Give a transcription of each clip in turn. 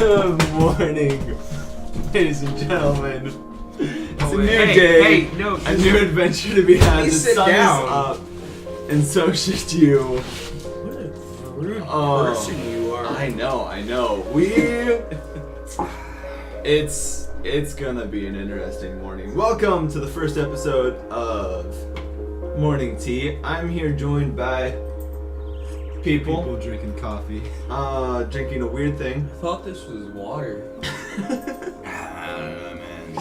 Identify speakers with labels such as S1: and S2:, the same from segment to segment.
S1: Good morning, ladies and gentlemen. It's a new
S2: day.
S1: A new adventure to be had. The
S2: sit
S1: sun
S2: down.
S1: is up, and so should you.
S2: What a rude person you are.
S1: I know. It's gonna be an interesting morning. Welcome to the first episode of Morning Tea. I'm here joined by people
S3: drinking coffee.
S1: Drinking a weird thing.
S2: I thought this was water.
S3: I don't know, man.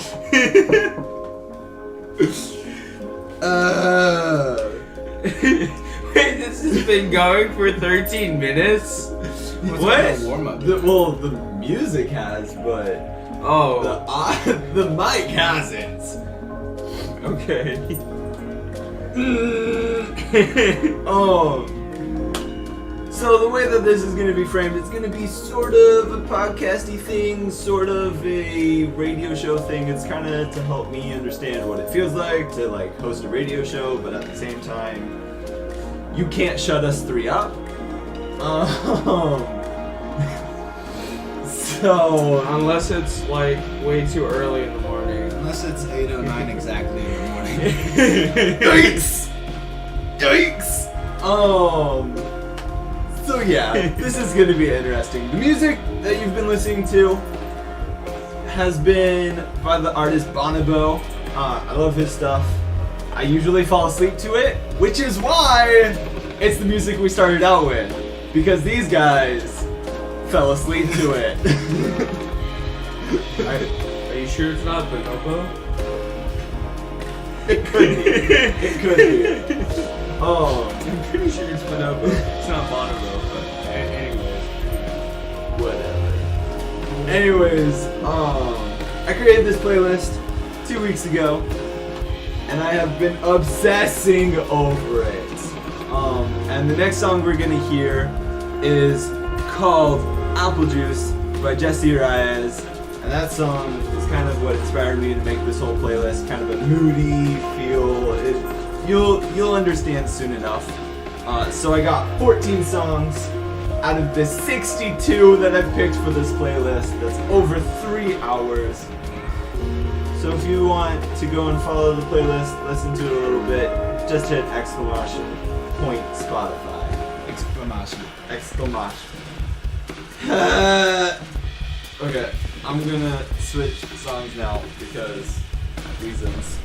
S2: Wait, this has been going for 13 minutes?
S1: What?
S3: Warm up.
S1: The music has, but
S2: Oh,
S1: the mic hasn't.
S2: okay.
S1: So the way that this is going to be framed, it's going to be sort of a podcasty thing, sort of a radio show thing. It's kind of to help me understand what it feels like to host a radio show, but at the same time, you can't shut us three up. So
S2: Unless it's way too early in the morning.
S3: Unless it's 8:09 exactly in the morning.
S1: Yikes! So yeah, this is gonna be interesting. The music that you've been listening to has been by the artist Bonobo. I love his stuff. I usually fall asleep to it, which is why it's the music we started out with. Because these guys fell asleep to it.
S2: Are you sure it's not Bonobo?
S1: It could be. It could be.
S2: I'm pretty sure it's Bonobo. It's not Bonobo, but anyways.
S1: Whatever. Anyways, I created this playlist 2 weeks ago, and I have been obsessing over it. And the next song we're gonna hear is called Apple Juice by Jesse Reyes, and that song is kind of what inspired me to make this whole playlist. Kind of a moody feel. You'll understand soon enough. So I got 14 songs out of the 62 that I've picked for this playlist. That's over 3 hours. So if you want to go and follow the playlist, listen to it a little bit, just hit !Spotify. Exclamation. Okay, I'm gonna switch songs now because reasons.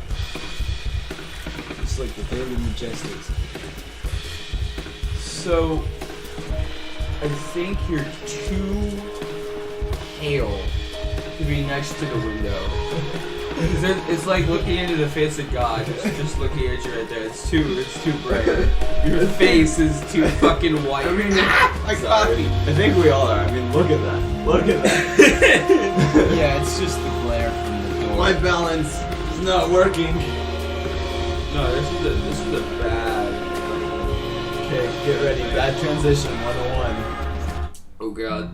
S3: It's like the Third and Majestics.
S2: So, I think you're too pale to be next to the window. It's like looking into the face of God, just looking at you right there. It's too bright. Your face is too fucking white.
S1: I mean, sorry. I think we all are. I mean, look at that.
S3: Yeah, it's just the glare from the door.
S1: My balance is not working.
S2: No, this is a bad.
S1: Okay, get ready. Bad transition 101.
S2: Oh god.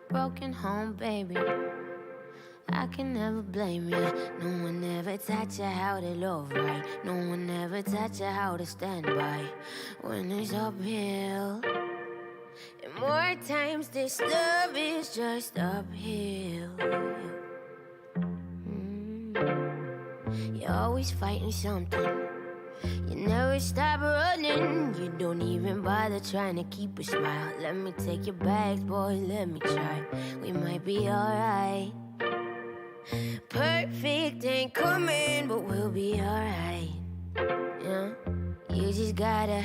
S4: Broken home, baby. I can never blame you. No one ever taught you how to love right. No one ever taught you how to stand by when it's uphill. And more times this love is just uphill. You're always fighting something. You never stop running. You don't even bother trying to keep a smile. Let me take your bags, boy, let me try. We might be alright. Perfect ain't coming, but we'll be alright. Yeah, you just gotta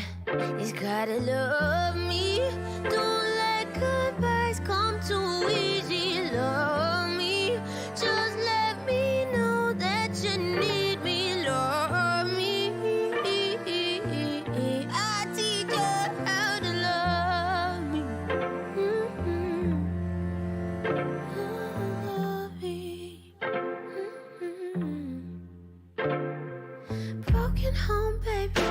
S4: love me. Don't let goodbyes come too easy. Love me, just let me know that you need me. Love me. I teach you how to love me. Love me. Broken home, baby.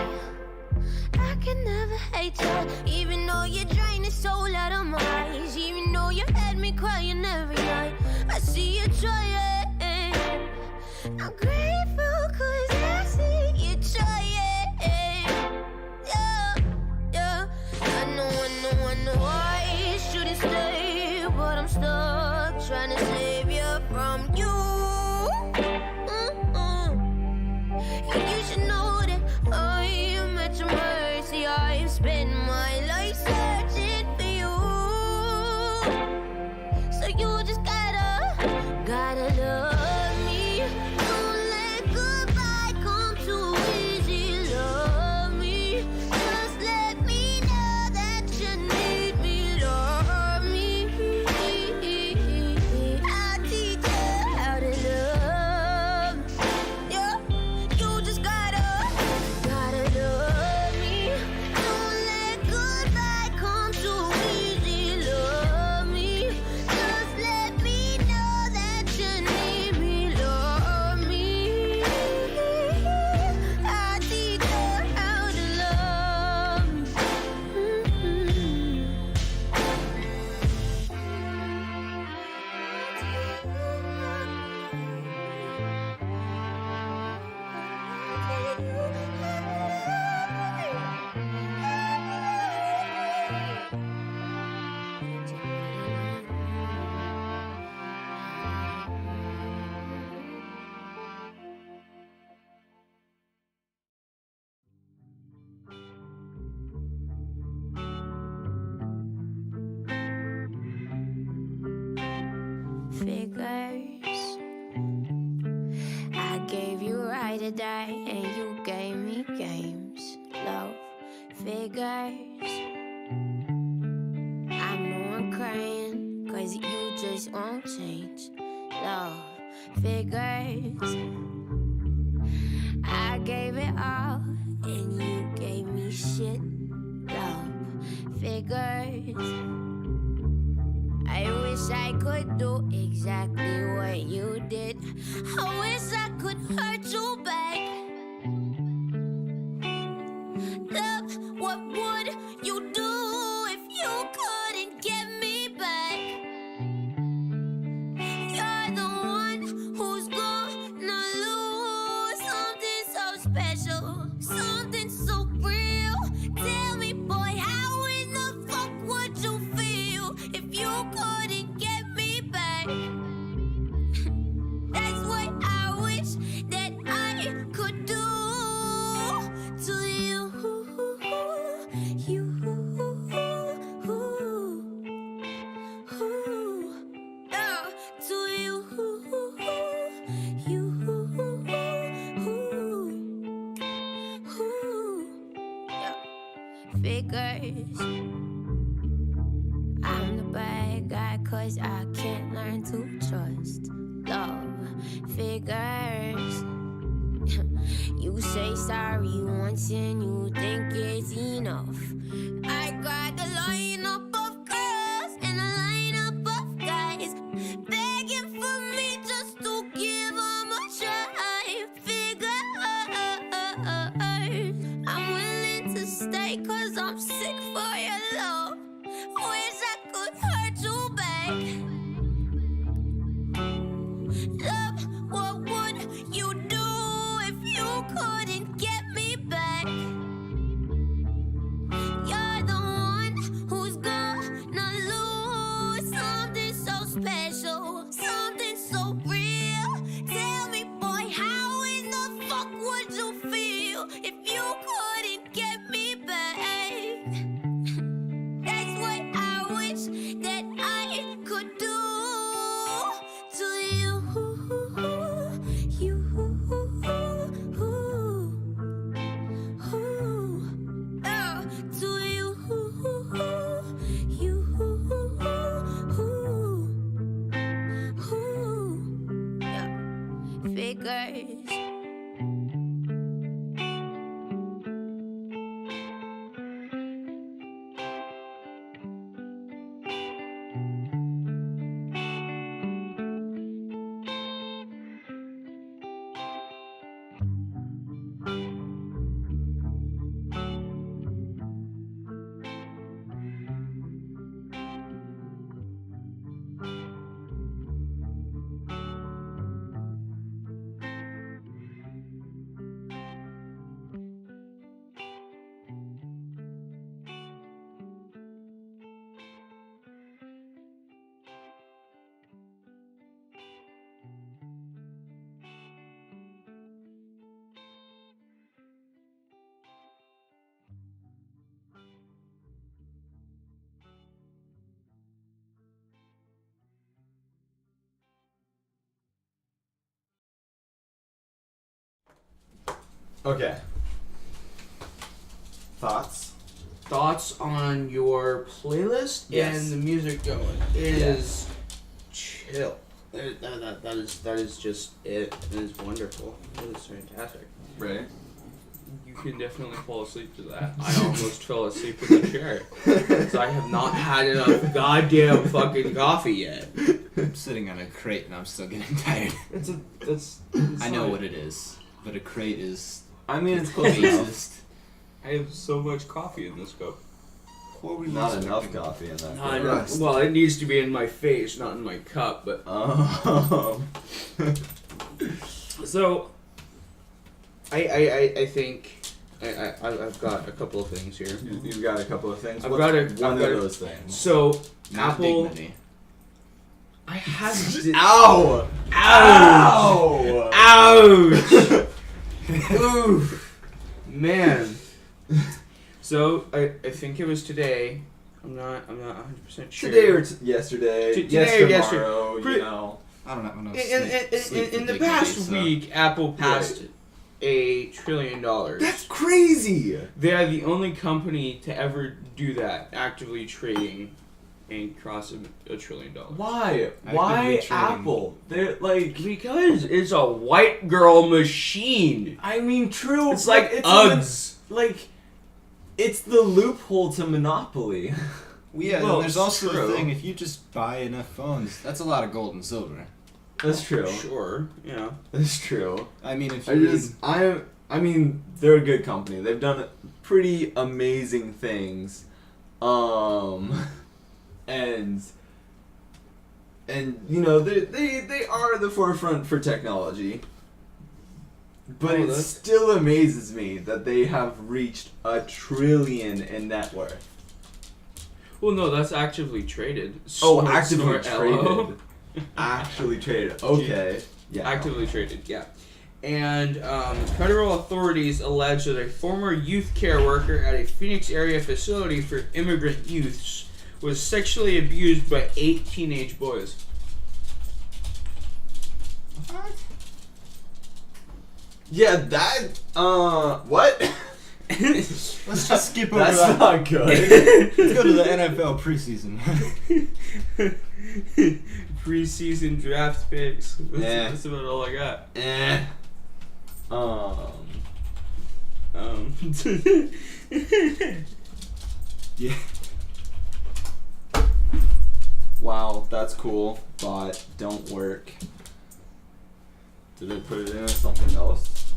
S4: I can never hate you, even though you drain the soul out of my eyes. Even though you had me crying every night. I see you trying. I'm grateful 'cause I see you trying. Yeah, yeah. I know figures. I gave you right to die, and you gave me games. Love figures. I know I'm crying, cause you just won't change. Love figures. I gave it all, and you gave me shit. Love figures. I wish I could do exactly what you did. I wish I could hurt you back. Love, what would you do if you couldn't get me back? You're the one who's gonna lose something so special, something so real. Tell me, boy, how in the fuck would you feel if you couldn't get me back? That's what I wish that I could do to you. To you. Figures. I'm the bad guy, cause I can't learn to trust. Love figures. You say sorry once and you think it's enough. I got a lineup of girls and a lineup of guys begging for me just to give them a try. Figures. I'm willing to stay cause I'm sick for your love. Wish I could hurt you back. Love, what would you do if you couldn't get me back? You're the one who's gonna lose something so special, something so real. Tell me, boy, how in the fuck would you feel if you couldn't get me back? That's what I wish that I could do to you. To you. Yeah. Figures.
S1: Okay. Thoughts?
S2: Thoughts on your playlist
S1: Yes.
S2: and the music going is chill. That is just it. It is wonderful. It is fantastic.
S1: Right.
S2: You can definitely fall asleep to that. I almost fell asleep in the chair because I have not had enough goddamn fucking coffee yet.
S3: I'm sitting on a crate and I'm still getting tired.
S1: It's
S3: I know what it is, but a crate is
S1: I mean, it's close enough.
S3: racist.
S2: I have so much coffee in this cup.
S1: Not enough coffee in that.
S2: Not enough. Well, it needs to be in my face, not in my cup. But so, I think I've got a couple of things here.
S1: You've got a couple of things.
S2: I've
S1: What's
S2: got
S1: one
S2: of
S1: of those things.
S2: So
S3: Not
S2: Apple.
S3: dignity.
S2: I have.
S1: Ow!
S2: Ouch!
S1: Ow!
S2: Ouch! Oof. Man. So I think it was today. I'm not 100% sure.
S1: Today or yesterday.
S2: Today
S1: yes,
S2: or yesterday.
S1: tomorrow. You know.
S3: I don't know.
S2: In the past week, Apple passed $1 trillion.
S1: That's crazy.
S2: They are the only company to ever do that, actively trading and cross $1 trillion.
S1: Why?
S3: Actively
S1: Why
S3: trading.
S1: Apple? They're like.
S2: Because it's a white girl machine.
S1: I mean, true.
S2: It's
S1: but
S2: like
S1: it's
S2: Uggs.
S1: it's the loophole to monopoly.
S3: Yeah,
S2: Well,
S3: and there's also
S2: true.
S3: the thing, if you just buy enough phones, that's a lot of gold and silver.
S1: That's true.
S2: Sure, yeah.
S1: That's true.
S3: I mean, if you
S1: I mean, they're a good company. They've done pretty amazing things. And you know, they are the forefront for technology. But
S2: Oh,
S1: it
S2: that's-
S1: still amazes me that they have reached $1 trillion in net worth.
S2: Well, no, that's actively traded.
S1: Oh,
S2: Snort,
S1: actively
S2: snort, LO.
S1: traded. Actually traded. Okay. Yeah.
S2: Actively traded, yeah. And federal authorities allege that a former youth care worker at a Phoenix area facility for immigrant youths was sexually abused by 8 teenage boys.
S1: Yeah, that. What?
S3: let's just skip over
S1: That's
S3: that.
S1: not good.
S3: Let's go to the NFL preseason.
S2: Preseason draft picks.
S1: Yeah.
S2: That's about all I got.
S3: Yeah.
S1: Wow, that's cool, but don't work. Did I put it in as something else?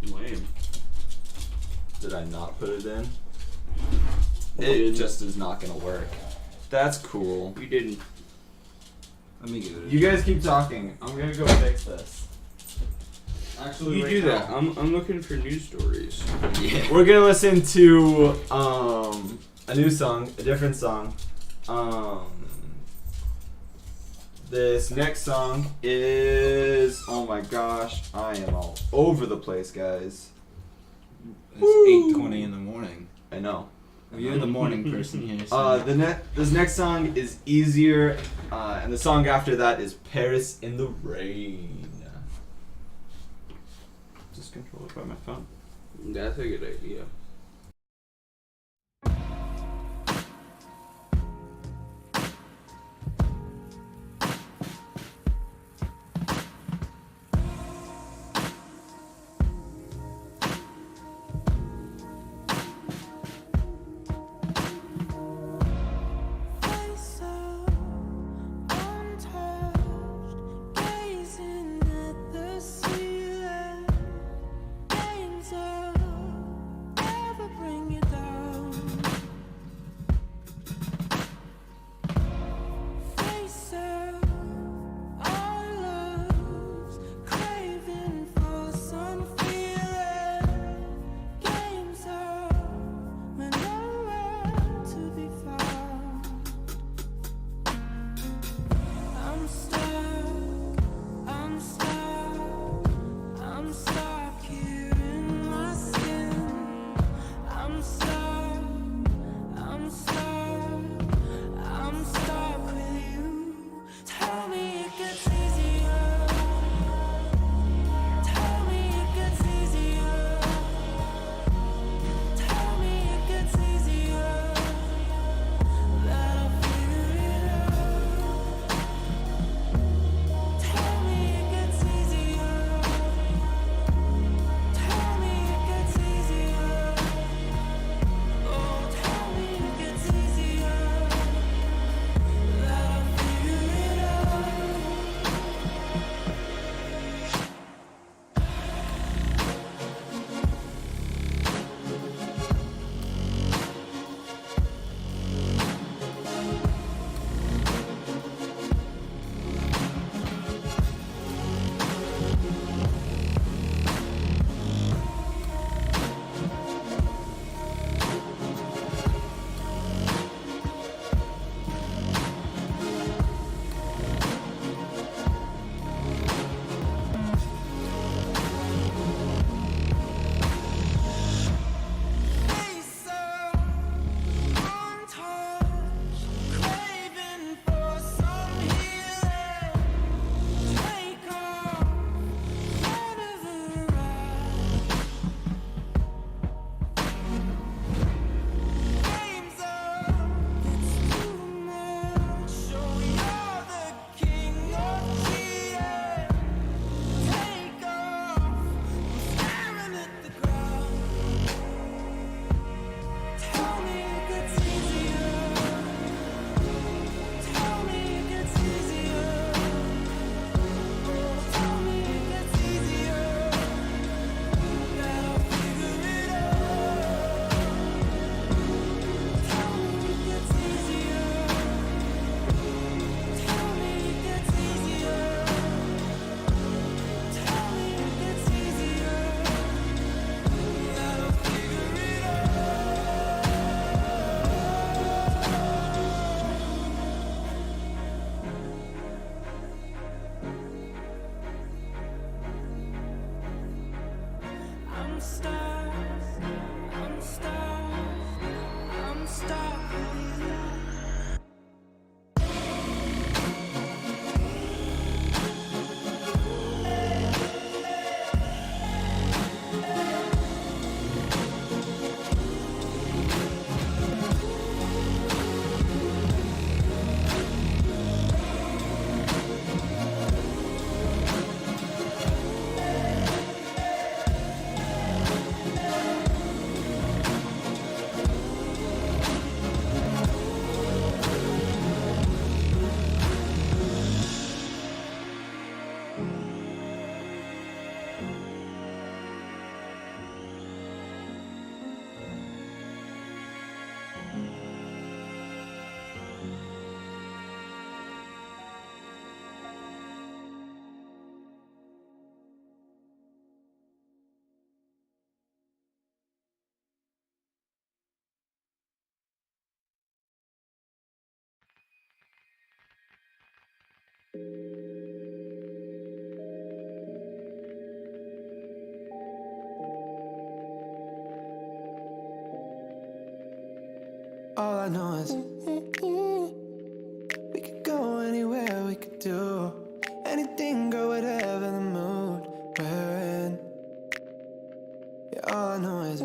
S2: Lame.
S1: Did I not put it in?
S2: You
S1: It
S2: didn't.
S1: just is not gonna work. That's cool.
S2: You didn't.
S3: Let me get it.
S1: You guys keep talking. I'm gonna go fix this. Actually,
S2: You
S1: right
S2: do that.
S1: now.
S2: I'm looking for news stories.
S3: Yeah.
S1: We're gonna listen to a new song, a different song. This next song is, oh my gosh, I am all over the place, guys.
S3: It's 8:20 in the morning.
S1: I know.
S3: Well, you're the morning person here. So
S1: This next song is Easier, and the song after that is Paris in the Rain. Just control it by my phone.
S2: That's a good idea.
S5: Gazing at the ceiling, danger. All I know is we could go anywhere, we could do anything, go whatever the mood we're in. Yeah, all I know is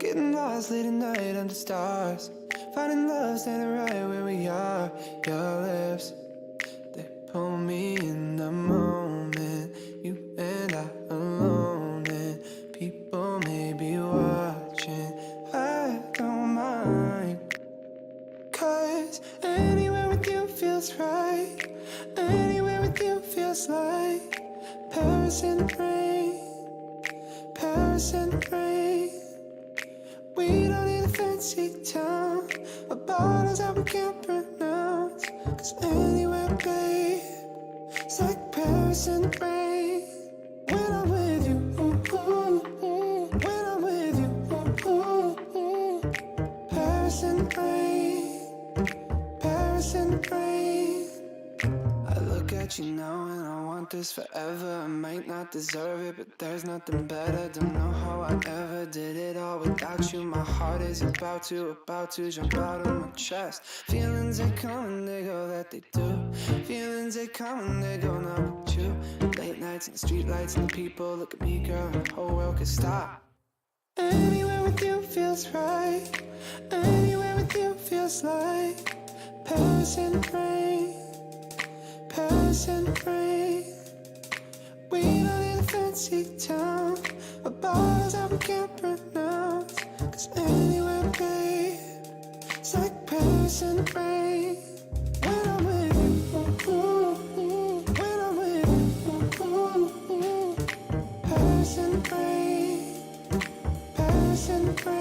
S5: getting lost late at night under stars, finding love standing right where we are. Your lips, they pull me in the moment, you and I alone, and people may be watching. I don't mind, 'cause anywhere with you feels right. Anywhere with you feels like Paris in the rain, Paris in the rain. We don't need a fancy town or bottles that we can't pronounce, 'cause anywhere, babe, it's like Paris in the rain. When I'm with you, ooh, ooh, ooh. When I'm with you, ooh, ooh, ooh. Paris in the rain, Paris in the rain. I look at you now and I want this forever. I might not deserve it, but there's nothing better. Don't know how I ever did it all without you. My heart is about to jump out of my chest. Feelings, they come and they go, that they do. Feelings, they come and they go, not with you. Late nights and the street lights and the people. Look at me, girl, the whole world could stop. Anywhere with you feels right. Anywhere with you feels like Paris in the rain, Paris in the rain. We don't need a fancy town or bottles that we can't pronounce, 'cause anywhere, babe, it's like Paris in the rain. When I'm with you, ooh, ooh, ooh. When I'm with you, ooh, ooh, ooh. Paris in the rain, Paris in the rain.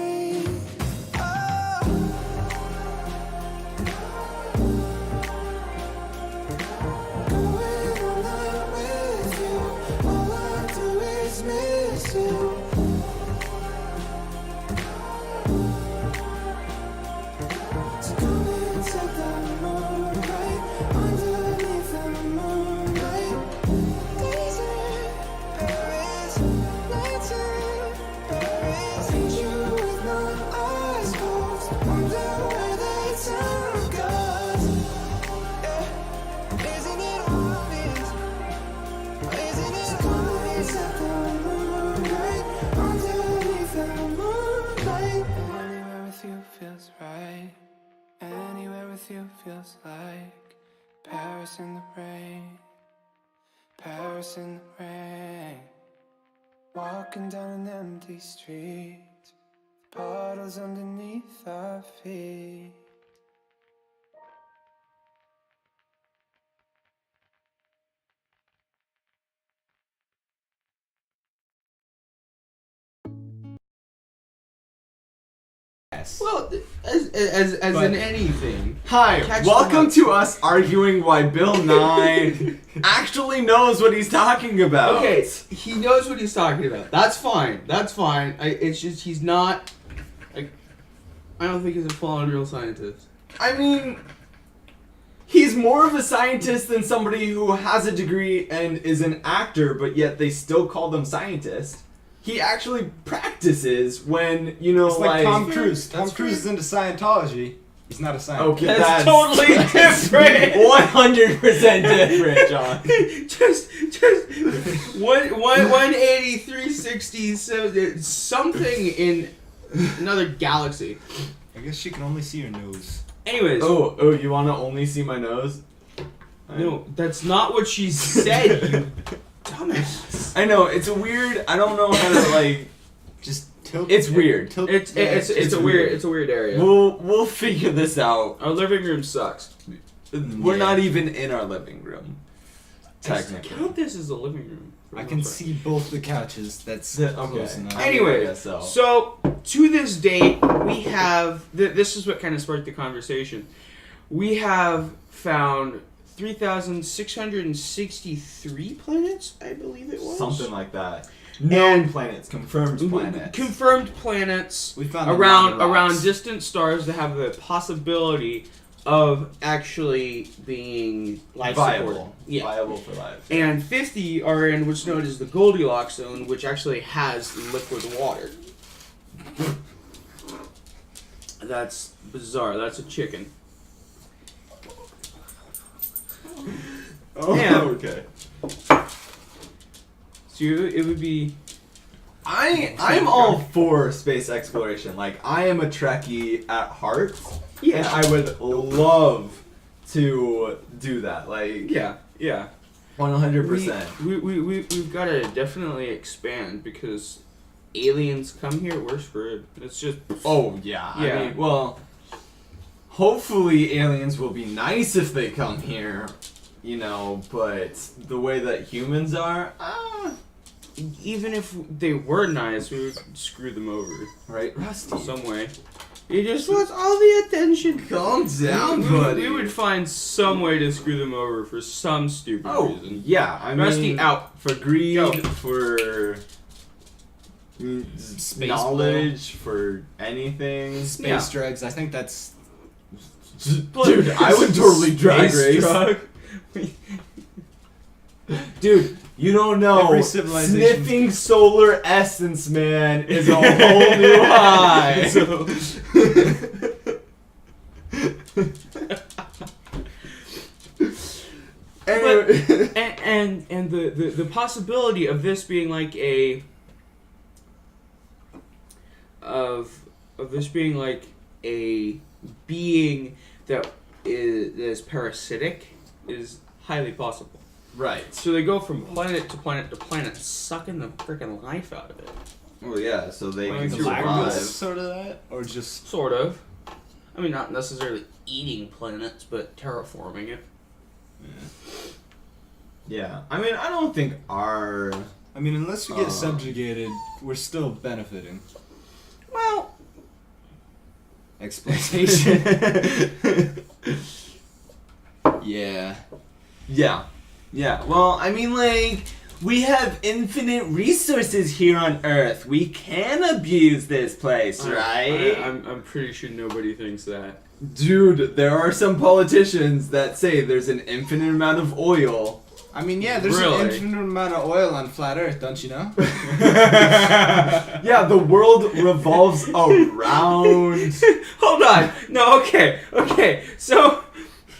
S5: Miss you. So come and set the moonlight underneath the moonlight. Days in Paris, nights in Paris. Paint you with my eyes closed, wonder where the time goes. Yeah. Isn't it obvious? Isn't it obvious that the moonlight underneath the moonlight? Anywhere with you feels right. Anywhere with you feels like Paris in the rain, Paris in the rain. Walking down an empty street, puddles underneath our feet.
S2: Well, as in anything.
S1: Hi,
S2: Catch
S1: welcome
S2: them
S1: to us arguing why Bill Nye actually knows what he's talking about.
S2: Okay, he knows what he's talking about. That's fine. That's fine. It's just he's not. I don't think he's a full-on real scientist.
S1: I mean, he's more of a scientist than somebody who has a degree and is an actor, but yet they still call them scientists. He actually practices when, you know,
S3: It's like Tom Cruise.
S2: That's
S3: Tom Cruise is into Scientology. He's not a scientist.
S1: Okay,
S2: That's totally different.
S1: 100% different, John.
S2: just 180, 360, something in another galaxy.
S3: I guess she can only see her nose.
S2: Anyways.
S1: Oh, you want to only see my nose?
S2: No, that's not what she said, you dumbass.
S1: I know, it's a weird, I don't know how to, like,
S3: Just tilt.
S1: it's weird.
S3: Tilt.
S2: It's a weird area.
S1: We'll figure this out.
S2: Our living room sucks.
S1: We're not even in our living room. Technically.
S2: Count this as a living room.
S3: I can see both the couches. That's
S1: Okay.
S3: close enough.
S2: Anyway,
S1: I guess so.
S2: So to this date, we have this is what kind of sparked the conversation. We have found 3,663 planets, I believe it was.
S1: Something like that. Known
S2: And-
S1: planets, confirmed planets.
S2: Confirmed planets
S3: We found
S2: around distant stars that have the possibility of actually being life supported.
S1: Viable.
S2: Yeah.
S1: Viable for life.
S2: And 50 are in what's known as the Goldilocks zone, which actually has liquid water. That's bizarre. That's a chicken.
S1: Oh,
S2: Yeah.
S1: okay.
S2: So it would be...
S1: I'm all for space exploration. Like, I am a Trekkie at heart.
S2: Yeah.
S1: And I would love to do that. Like,
S2: Yeah.
S1: 100%.
S2: We've got to definitely expand because aliens come here, we're screwed. It's just...
S1: Oh, yeah.
S2: Yeah.
S1: I mean, well, hopefully aliens will be nice if they come here, you know, but the way that humans are,
S2: Even if they were nice, we would screw them over
S1: right, Rusty?
S2: some way. He just wants all the attention.
S1: Calm down,
S2: We
S1: buddy.
S2: would find some way to screw them over for some stupid reason.
S1: yeah. I
S2: Rusty,
S1: mean,
S2: out.
S1: for greed,
S2: Go.
S1: for
S3: Space
S1: knowledge, for anything.
S3: Space drugs. I think that's.
S1: Dude, I would totally drag
S2: Space
S1: race.
S2: drug.
S1: Dude, you don't know.
S3: Every civilization-
S1: Sniffing solar essence, man, is a whole new high.
S2: So-
S1: Anyway.
S2: and the possibility of this being like a being that is parasitic is highly possible.
S1: Right.
S2: So they go from planet to planet to planet, sucking the freaking life out of it.
S1: Well, yeah, so they
S2: Like
S1: can
S2: the
S1: survive.
S3: Galactus sort of that, or just.
S2: Sort of. I mean, not necessarily eating planets, but terraforming it.
S1: Yeah. I mean, I don't think our...
S3: I mean, unless we get subjugated, we're still benefiting.
S2: Well,
S3: Exploitation. Yeah.
S1: Yeah. Yeah. Well, I mean, like, we have infinite resources here on Earth. We can abuse this place, right?
S2: I'm pretty sure nobody thinks that.
S1: Dude, there are some politicians that say there's an infinite amount of oil.
S3: I mean, yeah, there's
S2: Really?
S3: an infinite amount of oil on flat Earth, don't you know?
S1: Yeah, the world revolves around...
S2: Hold on. No, okay. So,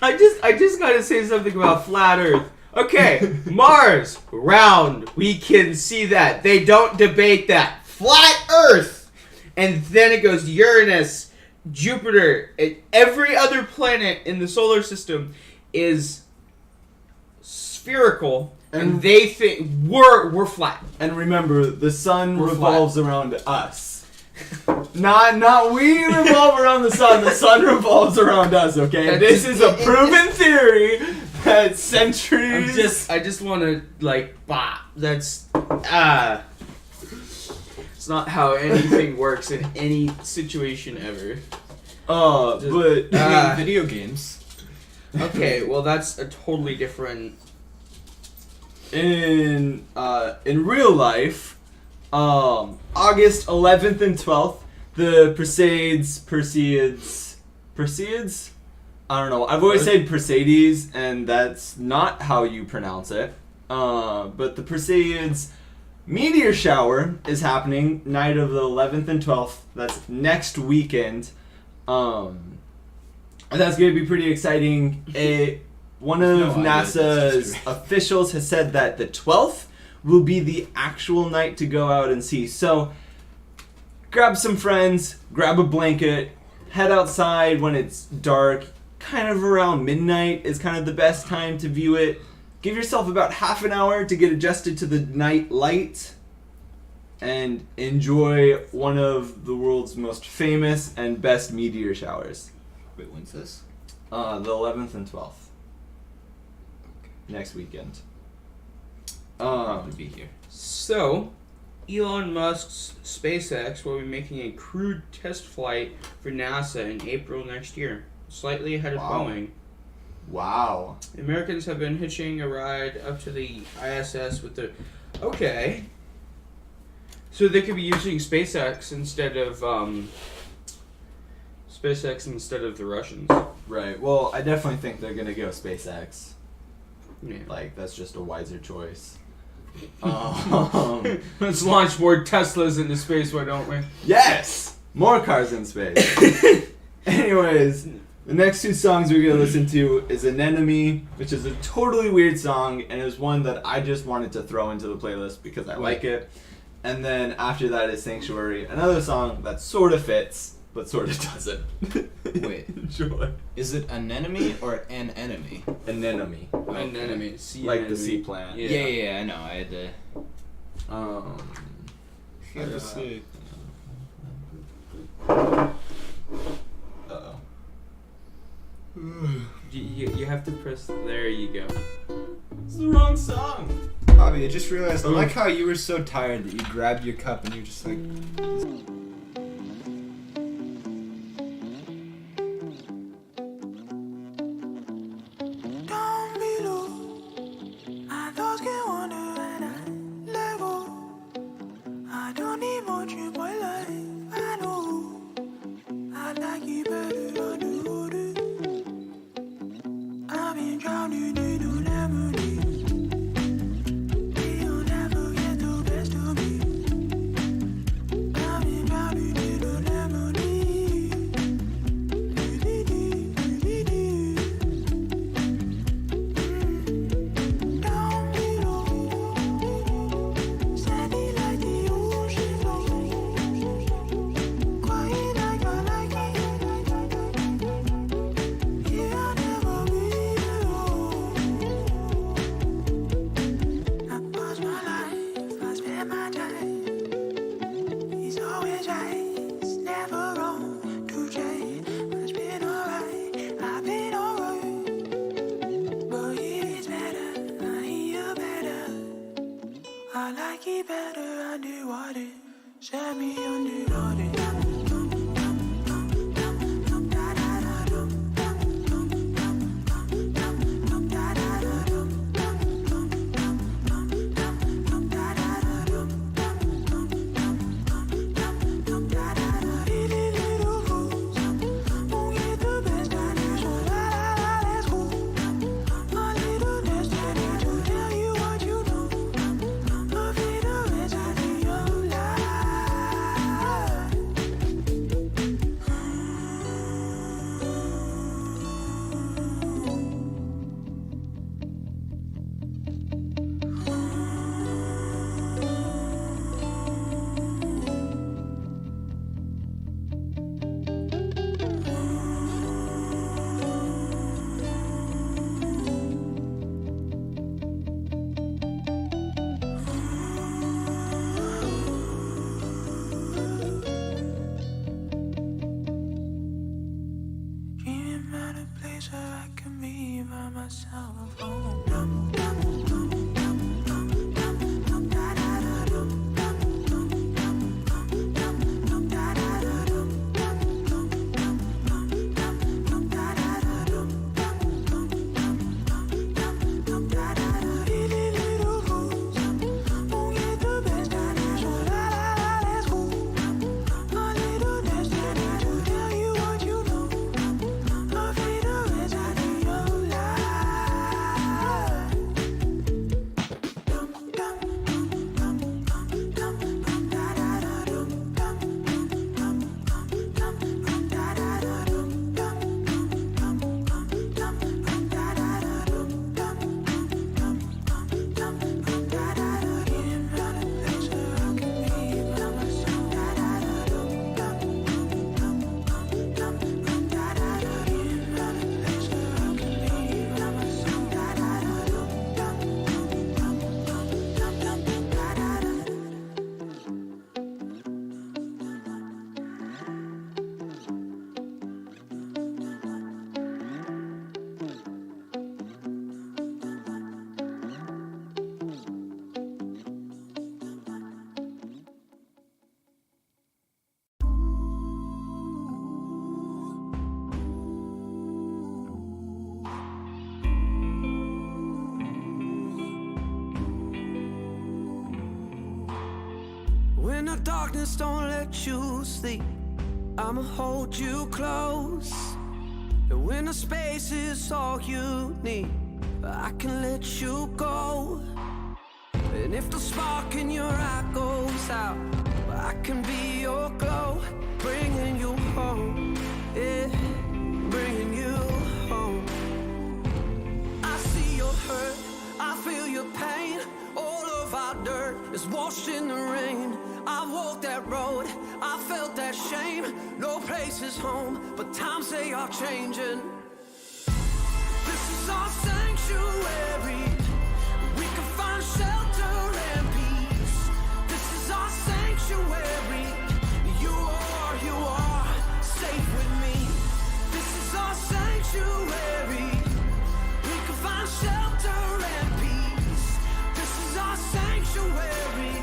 S2: I just gotta say something about flat Earth. Okay, Mars, round. We can see that. They don't debate that. Flat Earth! And then it goes Uranus, Jupiter, and every other planet in the solar system is spherical, and they think we're flat.
S1: And remember, the sun
S2: We're
S1: revolves around us. Not we revolve around the sun revolves around us, okay? This is a proven theory that centuries...
S2: I just want to, like, that's, it's not how anything works in any situation ever.
S1: but...
S3: I mean, video games.
S2: Okay, well, that's a totally different...
S1: in real life, August 11th and 12th, the Perseids, I don't know. I've always said Perseids, and that's not how you pronounce it. But the Perseids meteor shower is happening night of the 11th and 12th. That's next weekend. And that's going to be pretty exciting. One of NASA's officials has said that the 12th will be the actual night to go out and see. So grab some friends, grab a blanket, head outside when it's dark. Kind of around midnight is kind of the best time to view it. Give yourself about half an hour to get adjusted to the night light and enjoy one of the world's most famous and best meteor showers.
S3: Wait, when's this?
S1: The 11th and 12th. Next weekend.
S3: I'll probably be here.
S2: So, Elon Musk's SpaceX will be making a crewed test flight for NASA in April next year, slightly ahead of
S1: Wow.
S2: Boeing.
S1: Wow.
S2: Americans have been hitching a ride up to the ISS with the... Okay. So they could be using SpaceX instead of the Russians.
S1: Right. Well, I definitely think they're gonna go SpaceX.
S2: Yeah.
S1: Like, that's just a wiser choice.
S2: Let's launch more Teslas into space, why don't we?
S1: Yes! More cars in space. Anyways, the next two songs we're going to listen to is Anemone, which is a totally weird song, and is one that I just wanted to throw into the playlist because I like it. And then after that is Sanctuary, another song that sort of fits, but sort of doesn't.
S3: Wait.
S1: Enjoy.
S3: Is it an enemy or an enemy?
S1: Anemone.
S2: An enemy. Sea
S1: Like
S2: anemone.
S1: the sea plant.
S2: Yeah.
S3: I know. I had to.
S1: Had to see. Uh-oh.
S2: You have to press... There you go.
S1: It's the wrong song.
S3: Bobby, I just realized. I like how you were so tired that you grabbed your cup and you're just like.
S5: Down below, my thoughts get wander and I let go. I don't need much in my life, I know. I like it better underwater. I've been drowning in a lemonade. You'll never get the best of me. I've been drowning in a lemonade. Down below, sandy like the ocean floor. Quiet like I like it. Yeah, I'll never be alone. I pause my life, I spend my time. He's always right, it's never wrong to try. It's been alright, I've been alright. But it is better, I hear better. I like it better underwater. Set me underwater. when the darkness don't let you sleep, I'ma hold you close. And when the space is all you need, I can let you go. And if the spark in your eye goes out, I can be your glow, bringing you home, yeah, bringing you home. I see your hurt, I feel your pain. All of our dirt is washed in the rain. I walked that road, I felt that shame. No place is home, but times they are changing. This is our sanctuary. We can find shelter and peace. This is our sanctuary. You are safe with me. This is our sanctuary. We can find shelter and peace. This is our sanctuary.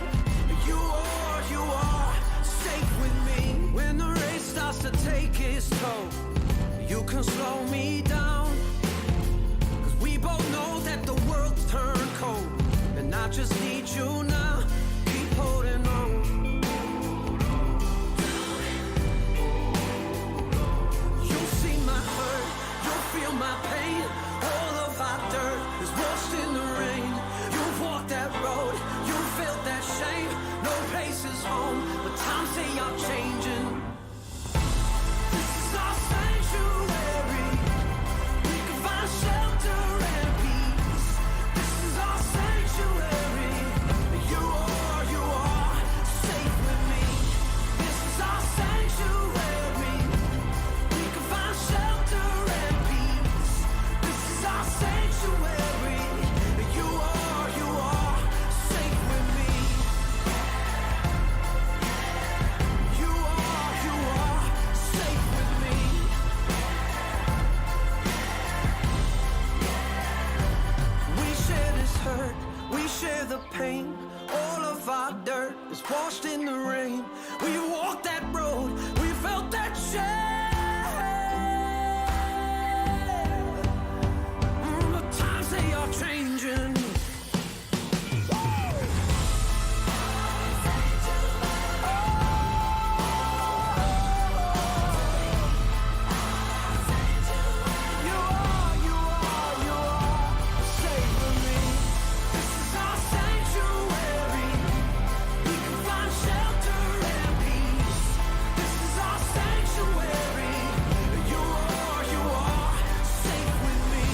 S5: You are safe with me. When the race starts to take its toll, you can slow me down. Cause we both know that the world's turned cold, and I just need you now. Keep holding on. You'll see my hurt, you'll feel my pain. All of our dirt is washed in the rain. You've walked that road, you felt that shame. No place is home, but times they are changing. This is our sanctuary. We can find shelter and peace. This is our sanctuary. You are safe with me. This is our sanctuary. We can find shelter and peace. This is our sanctuary. You are safe with me. You are safe with me. We share this hurt, we share the pain. All of our dirt is washed in the rain. We walked that road, we felt that shame. The times they are changing. You are safe with me. This is our sanctuary. We can find shelter and peace. This is our sanctuary. You are safe with me.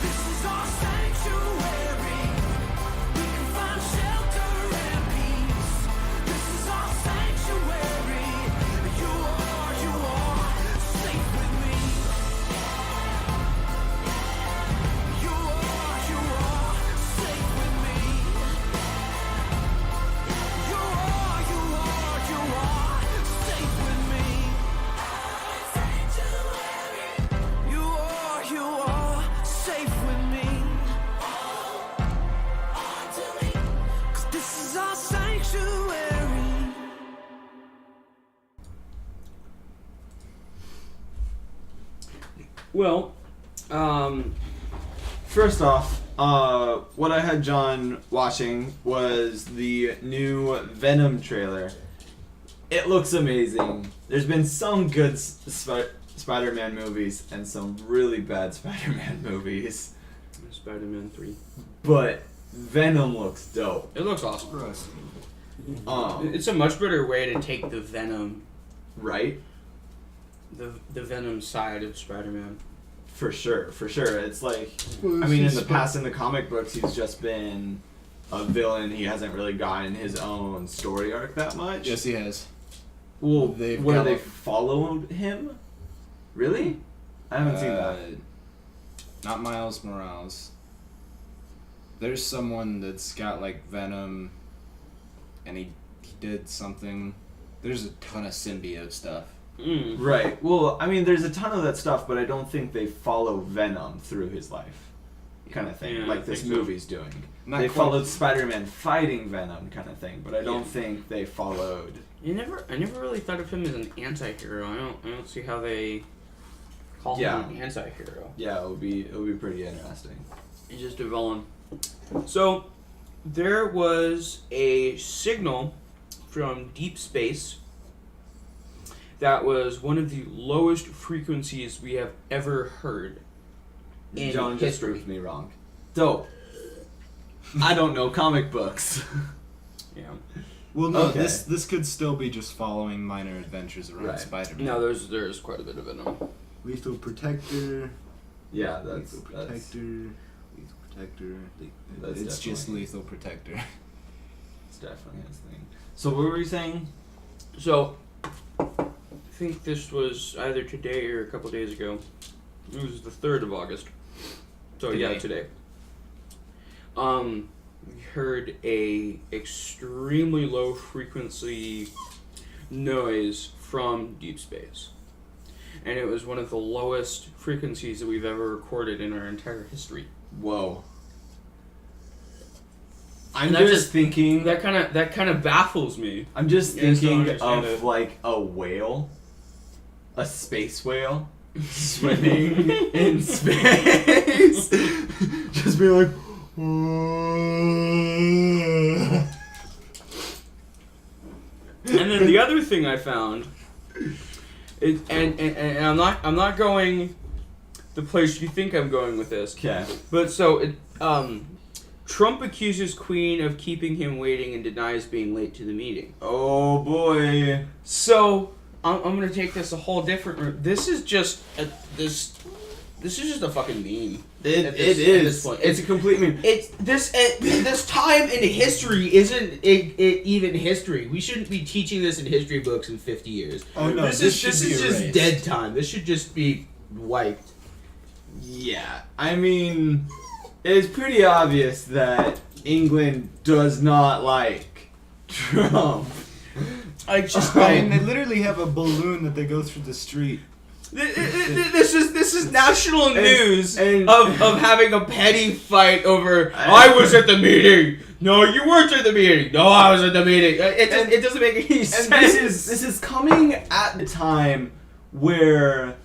S5: This is our sanctuary. We can find shelter and peace. This is our sanctuary. You are safe with me. You are safe with me. You are safe with me. You are safe with me. 'Cause this is our sanctuary.
S2: Well,
S1: First off, what I had John watching was the new Venom trailer. It looks amazing. There's been some good Spider-Man movies and some really bad Spider-Man movies,
S2: Spider-Man 3.
S1: but Venom looks dope.
S2: It looks awesome.
S3: Gross.
S2: It's a much better way to take the Venom,
S1: Right?
S2: the Venom side of Spider-Man.
S1: For sure. It's like, I mean, in the past, in the comic books, he's just been a villain. He hasn't really gotten his own story arc that much.
S3: Yes, he has.
S1: Well,
S3: They've
S1: where
S3: got
S1: they
S3: like-
S1: followed him? Really? I haven't seen that.
S3: Not Miles Morales. There's someone that's got like Venom, and he did something. There's a ton of symbiote stuff.
S1: Right. Well, I mean, there's a ton of that stuff, but I don't think they follow Venom through his life, kind of thing,
S2: Yeah,
S1: like
S2: I
S1: this
S2: think so.
S1: movie's doing.
S3: Not
S1: They
S3: quite.
S1: followed Spider-Man fighting Venom, kind of thing, but I don't
S2: Yeah.
S1: think they followed.
S2: I never really thought of him as an anti-hero. I don't see how they call
S1: Yeah.
S2: him an anti-hero.
S1: Yeah, it would be pretty interesting.
S2: He's just a villain. So, there was a signal from deep space that was one of the lowest frequencies we have ever heard in
S1: John just
S2: history.
S1: proved me wrong. Dope. I don't know comic books.
S2: Yeah.
S3: Well, no,
S1: Okay.
S3: this could still be just following minor adventures around
S1: Right.
S3: Spider-Man.
S2: No, there's quite a bit of venom.
S3: Lethal Protector.
S1: Yeah, that's
S3: Lethal Protector. Lethal Protector.
S1: That's
S3: It's just
S1: definitely-
S3: Lethal Protector.
S1: It's definitely his thing. So what were you saying?
S2: So, I think this was either today or a couple days ago. It was the 3rd of August. So yeah, today. We heard a extremely low frequency noise from deep space. And it was one of the lowest frequencies that we've ever recorded in our entire history.
S1: Whoa. I'm
S2: And that
S1: just thinking.
S2: That kind of baffles me.
S1: I'm just
S2: You guys don't
S1: thinking
S2: understand
S1: of
S2: it.
S1: like a whale, a space whale, swimming in space. Just being like.
S2: And then the other thing I found is, and I'm not going the place you think I'm going with this.
S1: Okay.
S2: But so Trump accuses Queen of keeping him waiting and denies being late to the meeting.
S1: Oh boy.
S2: So I'm gonna take this a whole different route. This is just this is just a fucking meme.
S1: It
S2: At this
S1: is.
S2: point.
S1: It's a complete meme.
S2: It's this time in history isn't even history. We shouldn't be teaching this in history books in 50 years.
S3: Oh no,
S2: this is
S3: should
S2: just
S3: be erased.
S2: dead time. This should just be wiped.
S1: Yeah. I mean, it's pretty obvious that England does not like Trump.
S2: I just
S3: I mean, they literally have a balloon that they go through the street.
S2: This is national news
S1: and-
S2: of having a petty fight over. I was at the meeting. No, you weren't at the meeting. No, I was at the meeting. It doesn't make any sense.
S1: And this is coming at the time where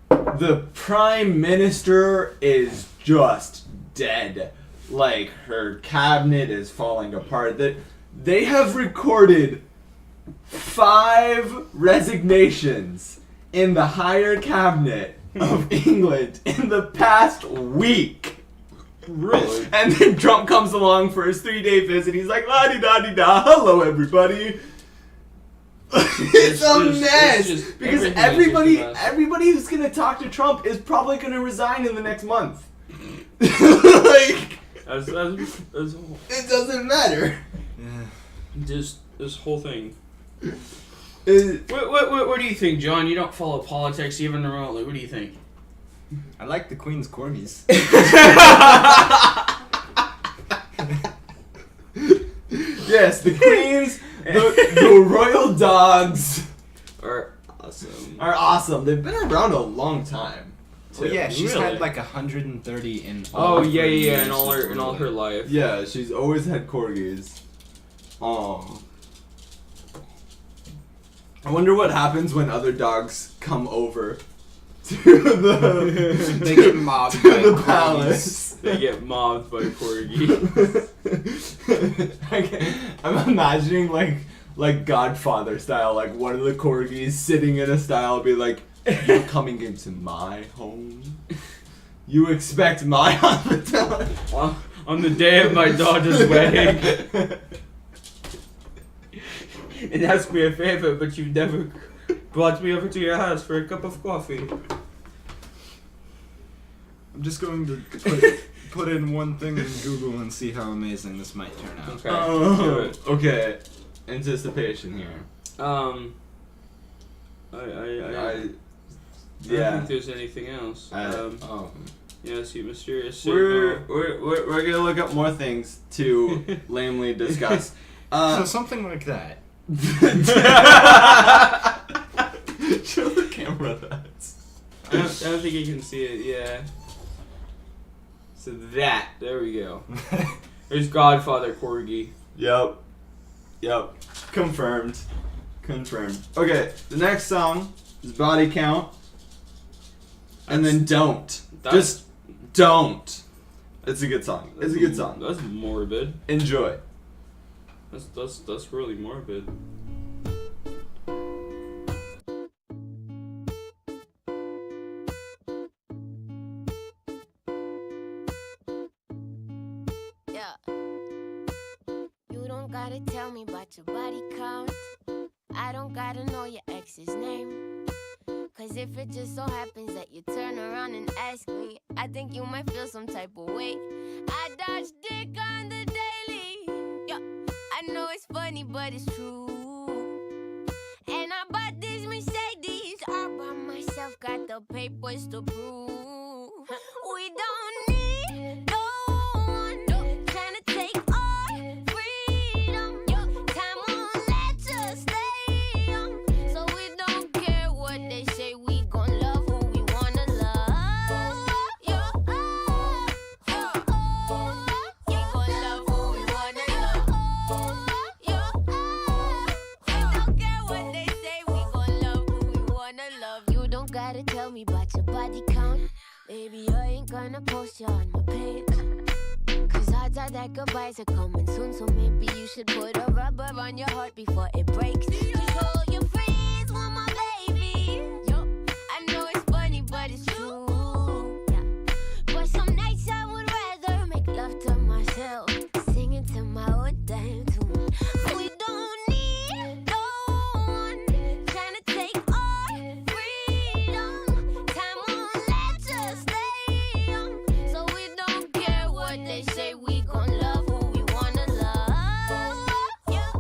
S1: the prime minister is just dead. Like, her cabinet is falling apart. That they have recorded 5 resignations in the higher cabinet of England in the past week.
S2: Really?
S1: And then Trump comes along for his 3-day visit. He's like, la-di-da-di-da, hello everybody. It's a
S2: just-
S1: mess
S2: it's just-
S1: because
S2: everything is just a mess.
S1: everybody who's gonna talk to Trump is probably gonna resign in the next month. Like,
S2: As
S1: it doesn't matter.
S3: Yeah.
S2: just this whole thing.
S1: It-
S2: What do you think, John? You don't follow politics even remotely. What do you think?
S3: I like the Queen's corgis.
S1: yes, the queens, the royal dogs
S2: Are awesome.
S1: are awesome. They've been around a long time.
S3: Oh yeah, she's
S2: Really?
S3: had like 130 in all
S2: Oh
S3: of
S2: yeah,
S3: her
S2: yeah,
S3: years
S2: in all
S3: of
S2: her
S3: ruling.
S2: life.
S1: Yeah, she's always had corgis. I wonder what happens when other dogs come over to the
S3: They get mobbed
S1: to
S3: by
S1: the
S3: corgis.
S1: palace.
S2: They get mobbed by corgi.
S1: I'm imagining like Godfather style, like one of the corgis sitting in a style, be like, "You're coming into my home. You expect my hospitality."
S2: On the day of my daughter's wedding, and asked me a favor, but you never brought me over to your house for a cup of coffee.
S3: I'm just going to put in one thing in Google and see how amazing this might turn out.
S2: Okay, let's do it.
S1: Okay, anticipation here.
S2: I
S1: Yeah.
S2: don't think there's anything else. Yeah, see, mysterious signal.
S1: We're gonna look up more things to lamely discuss.
S3: So something like that.
S1: Show the camera that.
S2: I don't think you can see it. Yeah. So there we go. There's Godfather Corgi.
S1: Yep. Confirmed. Okay, the next song is Body Count. And then Don't. Just Don't. It's a good song.
S2: That's morbid.
S1: Enjoy.
S2: That's really morbid.
S4: Yeah. You don't gotta tell me about your body count. I don't gotta know your ex's name. Cause if it just so happens that you turn around and ask me, I think you might feel some type of way. I dodge dick on the daily. Yeah, I know it's funny, but it's true. And I bought this Mercedes all by myself, got the papers to prove. We don't need no one trying to take our freedom. Time won't let us stay young, so we don't care what they say. We gon' love who we wanna love. Yeah, we gon' love who we wanna love. Yeah, we don't care what they say. We gon' love who we wanna love. You don't gotta tell me about your body count. Baby, I ain't gonna post you on my page. Cause odds are that goodbyes are coming soon. So maybe you should put a rubber on your heart before it breaks. Control your friends, want my baby. Yo, I know it's funny, but it's true. Yeah. But some nights I would rather make love to myself, singing to my own damn tune. We don't need no one trying to take our freedom. Time won't let us stay young, so we don't care what they say. We gon' love who we wanna love. Yeah,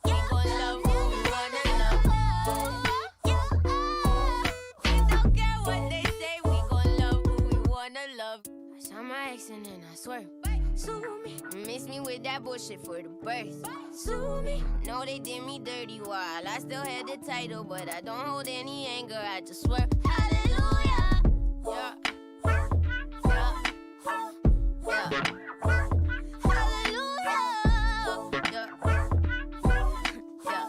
S4: we gon' love who we wanna love. Yeah, we don't care what they say. We gon' love who we wanna love. I saw my ex and then I swear, sue me. Miss me with that bullshit for the birth. Sue me. No, they did me dirty while I still had the title, but I don't hold any anger. I just swear, hallelujah. Yeah. Yeah. Yeah. Hallelujah. Yeah. Yeah.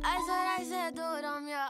S4: That's what I said to them, yeah.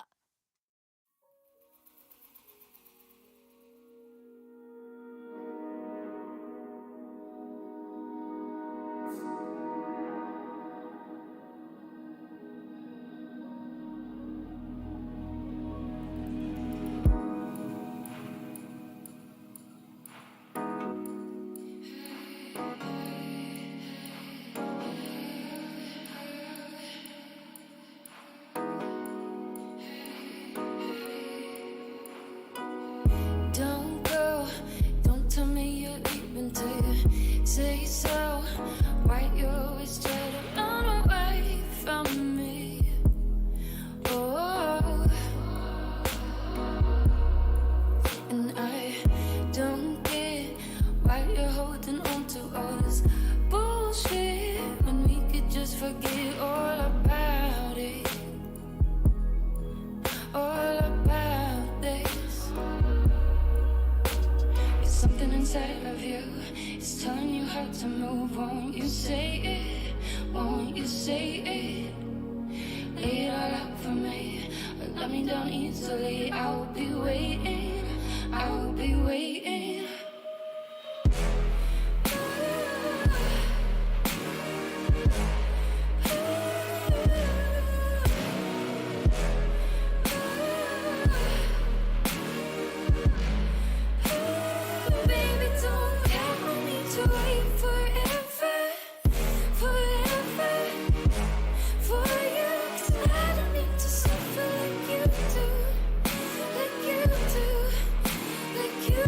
S6: Don't go, don't tell me you're leaving till you say so. Why you always try to run away from me? Oh, and I don't get why you're holding on to all this bullshit when we could just forget all about it. All about this. Something inside of you is telling you how to move. Won't you say it? Won't you say it? Lay it all out for me, but let me down easily. I'll be waiting, I'll be waiting. Baby, don't ever need to wait forever, forever for you. 'Cause I don't need to suffer like you do, like you do, like you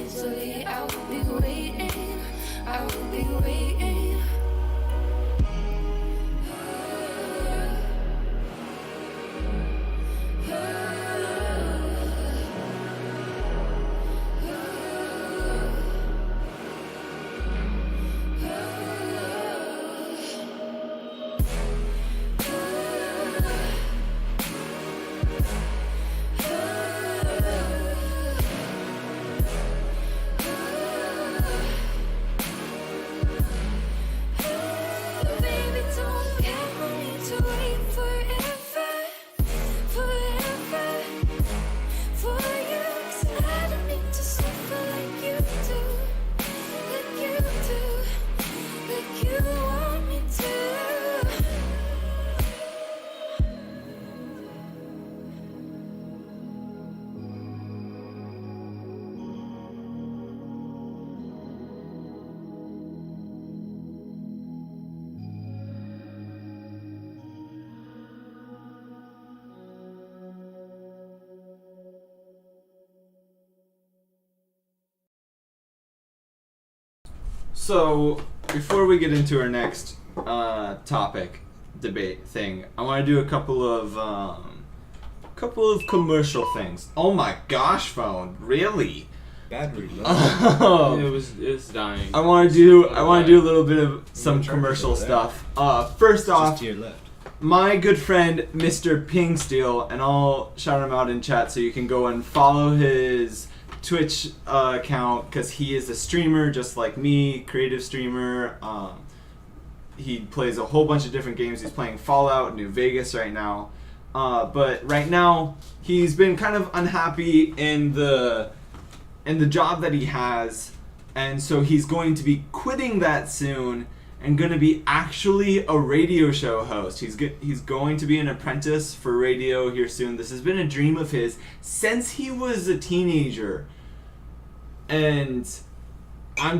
S6: easily. I will be waiting. I will be waiting. Baby, don't ever need to wait forever, forever for you. 'Cause I don't need to suffer like you do, like you do, like you want me to.
S1: So, before we get into our next topic, debate thing, I want to do a couple of commercial things. Oh my gosh, phone, really?
S3: Battery low.
S2: It's dying.
S1: I want to do a little bit of some commercial
S3: over there.
S1: stuff. First
S3: Just
S1: off,
S3: to your left.
S1: my good friend Mr. Pingsteel, and I'll shout him out in chat so you can go and follow his Twitch account, because he is a streamer just like me, creative streamer. He plays a whole bunch of different games. He's playing Fallout New Vegas right now. But right now, he's been kind of unhappy in the job that he has, and so he's going to be quitting that soon and going to be actually a radio show host. He's going to be an apprentice for radio here soon. This has been a dream of his since he was a teenager, and I'm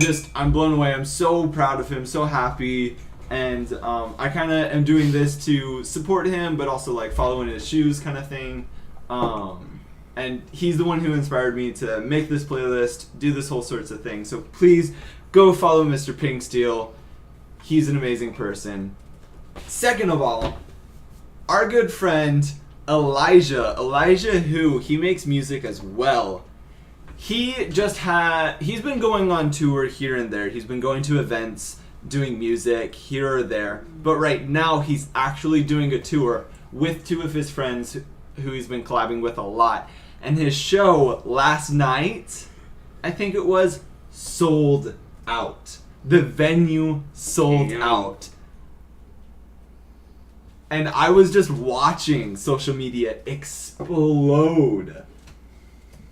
S1: blown away. I'm so proud of him, so happy, and I kind of am doing this to support him, but also like follow in his shoes kind of thing. And he's the one who inspired me to make this playlist, do this whole sorts of things. So please go follow Mr. Pingsteel. He's an amazing person. Second of all, our good friend Elijah who he makes music as well. He's been going on tour here and there. He's been going to events, doing music here or there. But right now he's actually doing a tour with two of his friends who he's been collabing with a lot. And his show last night, I think it was, sold out. The venue sold out. And I was just watching social media explode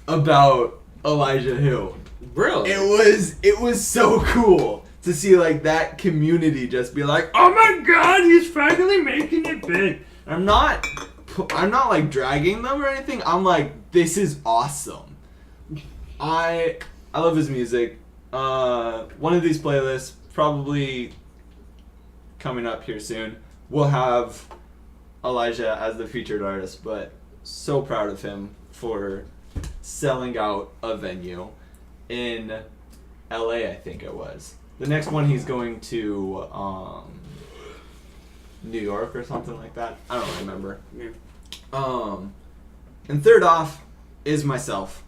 S1: about Elijah Hill.
S2: Really?
S1: It was so cool to see like that community just be like, oh my god, he's finally making it big. I'm not like dragging them or anything. I'm like, this is awesome. I love his music. One of these playlists, probably coming up here soon, will have Elijah as the featured artist, but so proud of him for selling out a venue in LA, I think it was. The next one he's going to New York or something like that. I don't remember.
S2: Yeah.
S1: And third off is myself.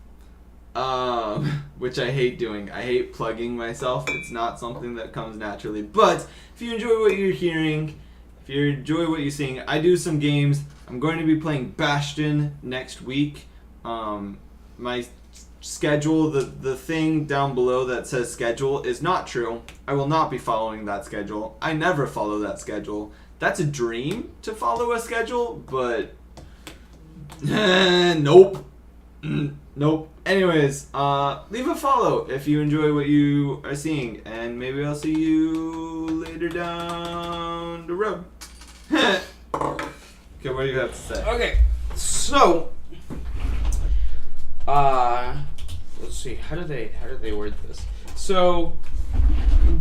S1: Which I hate doing. I hate plugging myself. It's not something that comes naturally. But if you enjoy what you're hearing, if you enjoy what you're seeing, I do some games. I'm going to be playing Bastion next week. My schedule, the thing down below that says schedule is not true. I will not be following that schedule. I never follow that schedule. That's a dream to follow a schedule, but nope. Nope. Anyways, leave a follow if you enjoy what you are seeing, and maybe I'll see you later down the road. Okay, what do you have to say?
S2: Okay, so let's see. How do they word this? So,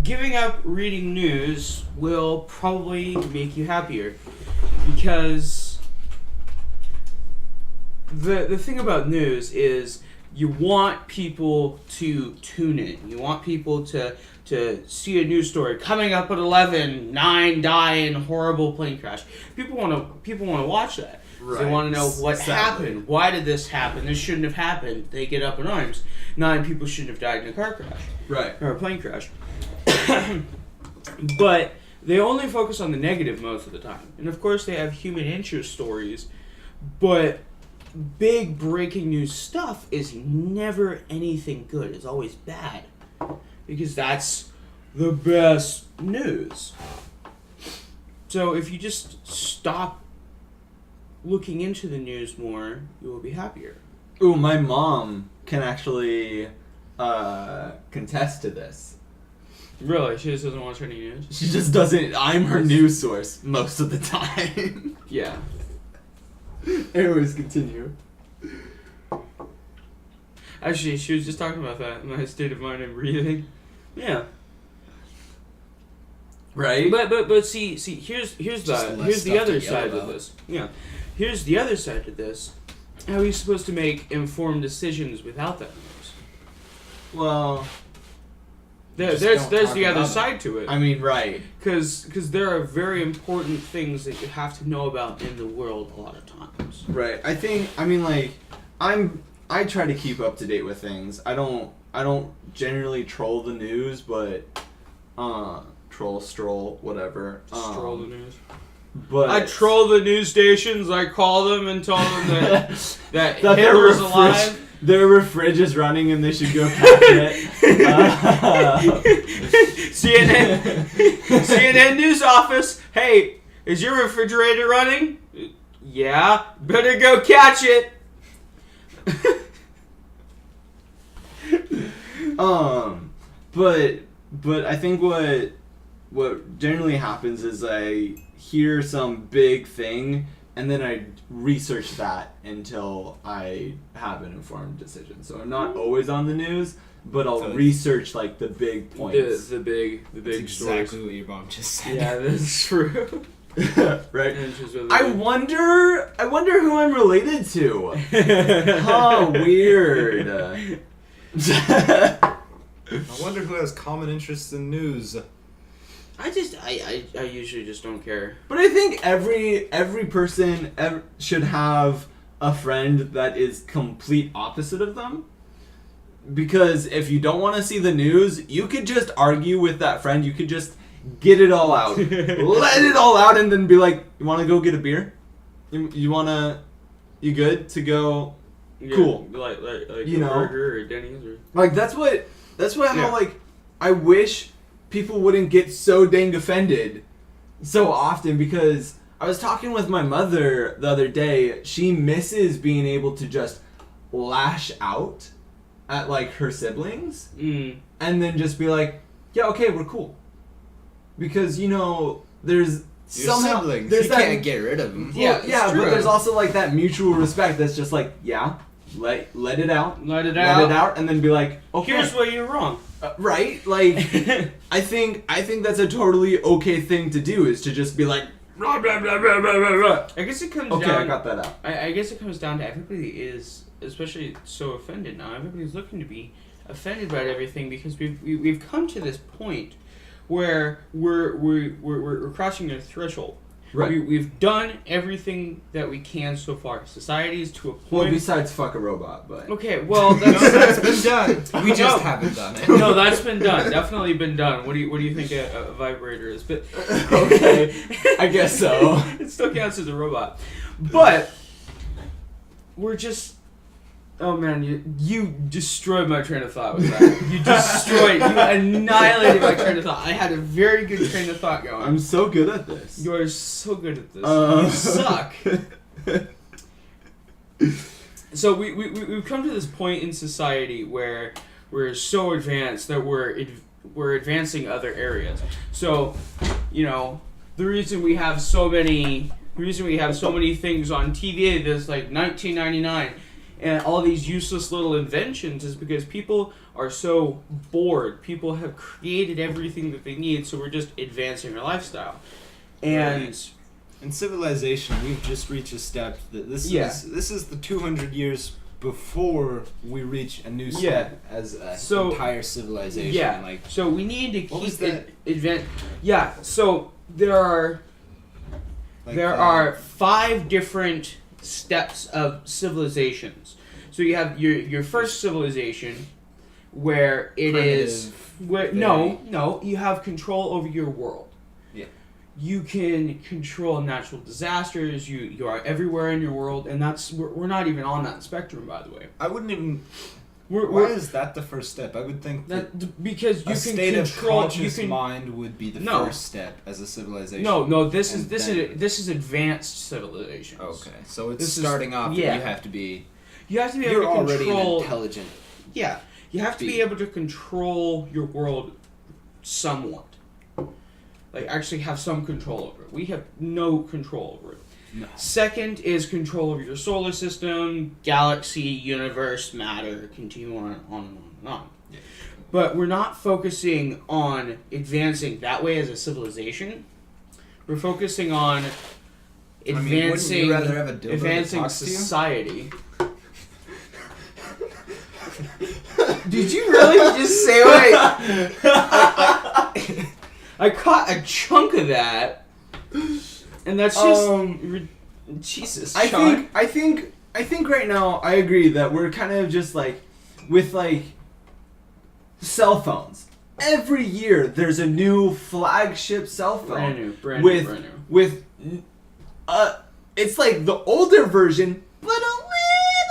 S2: giving up reading news will probably make you happier, because the thing about news is you want people to tune in. You want people to see a news story coming up at 11, 9 die in horrible plane crash. People want to watch that.
S1: Right.
S2: They want to know what happened. Why did this happen? This shouldn't have happened. They get up in arms. 9 people shouldn't have died in a car crash.
S1: Right.
S2: Or a plane crash. But they only focus on the negative most of the time. And of course they have human interest stories, but big breaking news stuff is never anything good. It's always bad. Because that's the best news. So if you just stop looking into the news more, you will be happier.
S1: Ooh, my mom can actually contest to this.
S2: Really? She just doesn't watch any news?
S1: She just doesn't. I'm her news source most of the time.
S2: Yeah.
S1: Anyways, continue.
S2: Actually, she was just talking about that, my state of mind and breathing. Yeah.
S1: Right?
S2: But see, here's
S3: less
S2: the
S3: stuff
S2: other
S3: to yell
S2: side of
S3: about.
S2: this. Yeah. Here's the other side to this. How are you supposed to make informed decisions without that news?
S1: Well,
S2: There's
S3: don't talk
S2: the other
S3: about it.
S2: side to it.
S1: I mean, right.
S2: Because there are very important things that you have to know about in the world a lot of times.
S1: Right. I try to keep up to date with things. I don't generally troll the news, but stroll, whatever.
S2: Troll the news.
S1: But
S2: I troll the news stations. I call them and tell them that
S1: that
S2: Hitler's alive.
S1: Their fridge is running and they should go catch it.
S2: CNN news office. Hey, is your refrigerator running? Yeah. Better go catch it.
S1: But I think what generally happens is I hear some big thing and then I research that until I have an informed decision. So I'm not always on the news, but I'll research like the big points.
S2: The big
S3: That's
S2: stories.
S3: exactly what your mom just said.
S2: Yeah, that's true.
S1: Right?
S2: And she's really
S1: I
S2: big.
S1: wonder who I'm related to. Huh, weird.
S3: I wonder who has common interests in news.
S2: I usually just don't care.
S1: But I think every person should have a friend that is complete opposite of them. Because if you don't want to see the news, you could just argue with that friend. You could just get it all out. Let it all out and then be like, you want to go get a beer? You good to go?
S2: Yeah,
S1: Cool.
S2: Like
S1: You
S2: a
S1: know?
S2: burger or Denny's or...
S1: Like, that's what
S2: Yeah.
S1: how, like, I wish people wouldn't get so dang offended so often, because I was talking with my mother the other day. She misses being able to just lash out at, like, her siblings and then just be like, yeah, okay, we're cool. Because, there's
S3: Your
S1: somehow...
S3: siblings,
S1: there's
S3: you
S1: that,
S3: can't get rid of them.
S2: Yeah,
S1: yeah,
S2: it's true.
S1: but there's also, like, that mutual respect that's just like, yeah, let it out.
S2: Let it
S1: Let it out and then be like, okay.
S2: Here's where you're wrong.
S1: Right? Like, I think that's a totally okay thing to do, is to just be like, blah, blah, blah, blah, blah, blah, blah.
S2: I guess it comes
S1: Okay,
S2: down...
S1: I got that out.
S2: I guess it comes down to everybody is, especially so offended now, everybody's looking to be offended by everything because we've come to this point where we're crossing a threshold.
S1: Right.
S2: We've done everything that we can so far. Society is to a point...
S1: Well, besides fuck a robot, but...
S2: Okay, well,
S3: No,
S2: that's...
S3: that's been done. We just
S2: No.
S3: haven't done it.
S2: No, that's been done. Definitely been done. What do you think a vibrator is? But
S1: Okay, I guess so.
S2: It still counts as a robot. But we're just... Oh man, you destroyed my train of thought with that. You annihilated my train of thought. I had a very good train of thought going.
S1: I'm so good at this.
S2: You're so good at this. You suck. So we've come to this point in society where we're so advanced that we're advancing other areas. So, the reason we have so many things on TV that's like 1999 and all these useless little inventions is because people are so bored. People have created everything that they need, so we're just advancing our lifestyle. And
S3: in civilization, we've just reached a step that this is the 200 years before we reach a new step as an entire civilization.
S2: Yeah.
S3: Like,
S2: so we need to
S3: what was
S2: keep
S3: that?
S2: advance. Yeah. So there are
S3: like
S2: there are 5 different steps of civilizations. So you have your first civilization, where it is
S3: primitive,
S2: no, you have control over your world.
S3: Yeah.
S2: You can control natural disasters. You are everywhere in your world, and we're not even on that spectrum, by the way.
S3: I wouldn't even.
S2: Why
S3: Why is that the first step? I would think that
S2: because you
S3: a
S2: can
S3: state
S2: control.
S3: of conscious
S2: You can,
S3: mind would be the
S2: No.
S3: first step as a civilization.
S2: no. This
S3: And
S2: is advanced civilizations.
S3: Okay, so it's
S2: This is-
S3: starting off.
S2: yeah.
S3: That you have to be.
S2: You have to be
S3: You're
S2: able to
S3: already
S2: control.
S3: an intelligent.
S2: Yeah, you have to be able to control your world somewhat. Like, actually have some control over it. We have no control over it.
S3: No.
S2: Second is control over your solar system, galaxy, universe, matter, continue on and on and on and on.
S3: Yeah.
S2: But we're not focusing on advancing that way as a civilization. We're focusing on advancing,
S3: wouldn't you rather have a dildo that
S2: advancing
S3: talks to you?
S2: society. Did you really just say what I caught a chunk of that, and that's just Jesus. Sean.
S1: I think right now I agree that we're kind of just like with like cell phones. Every year there's a new flagship cell phone.
S2: Brand new.
S1: With it's like the older version, but a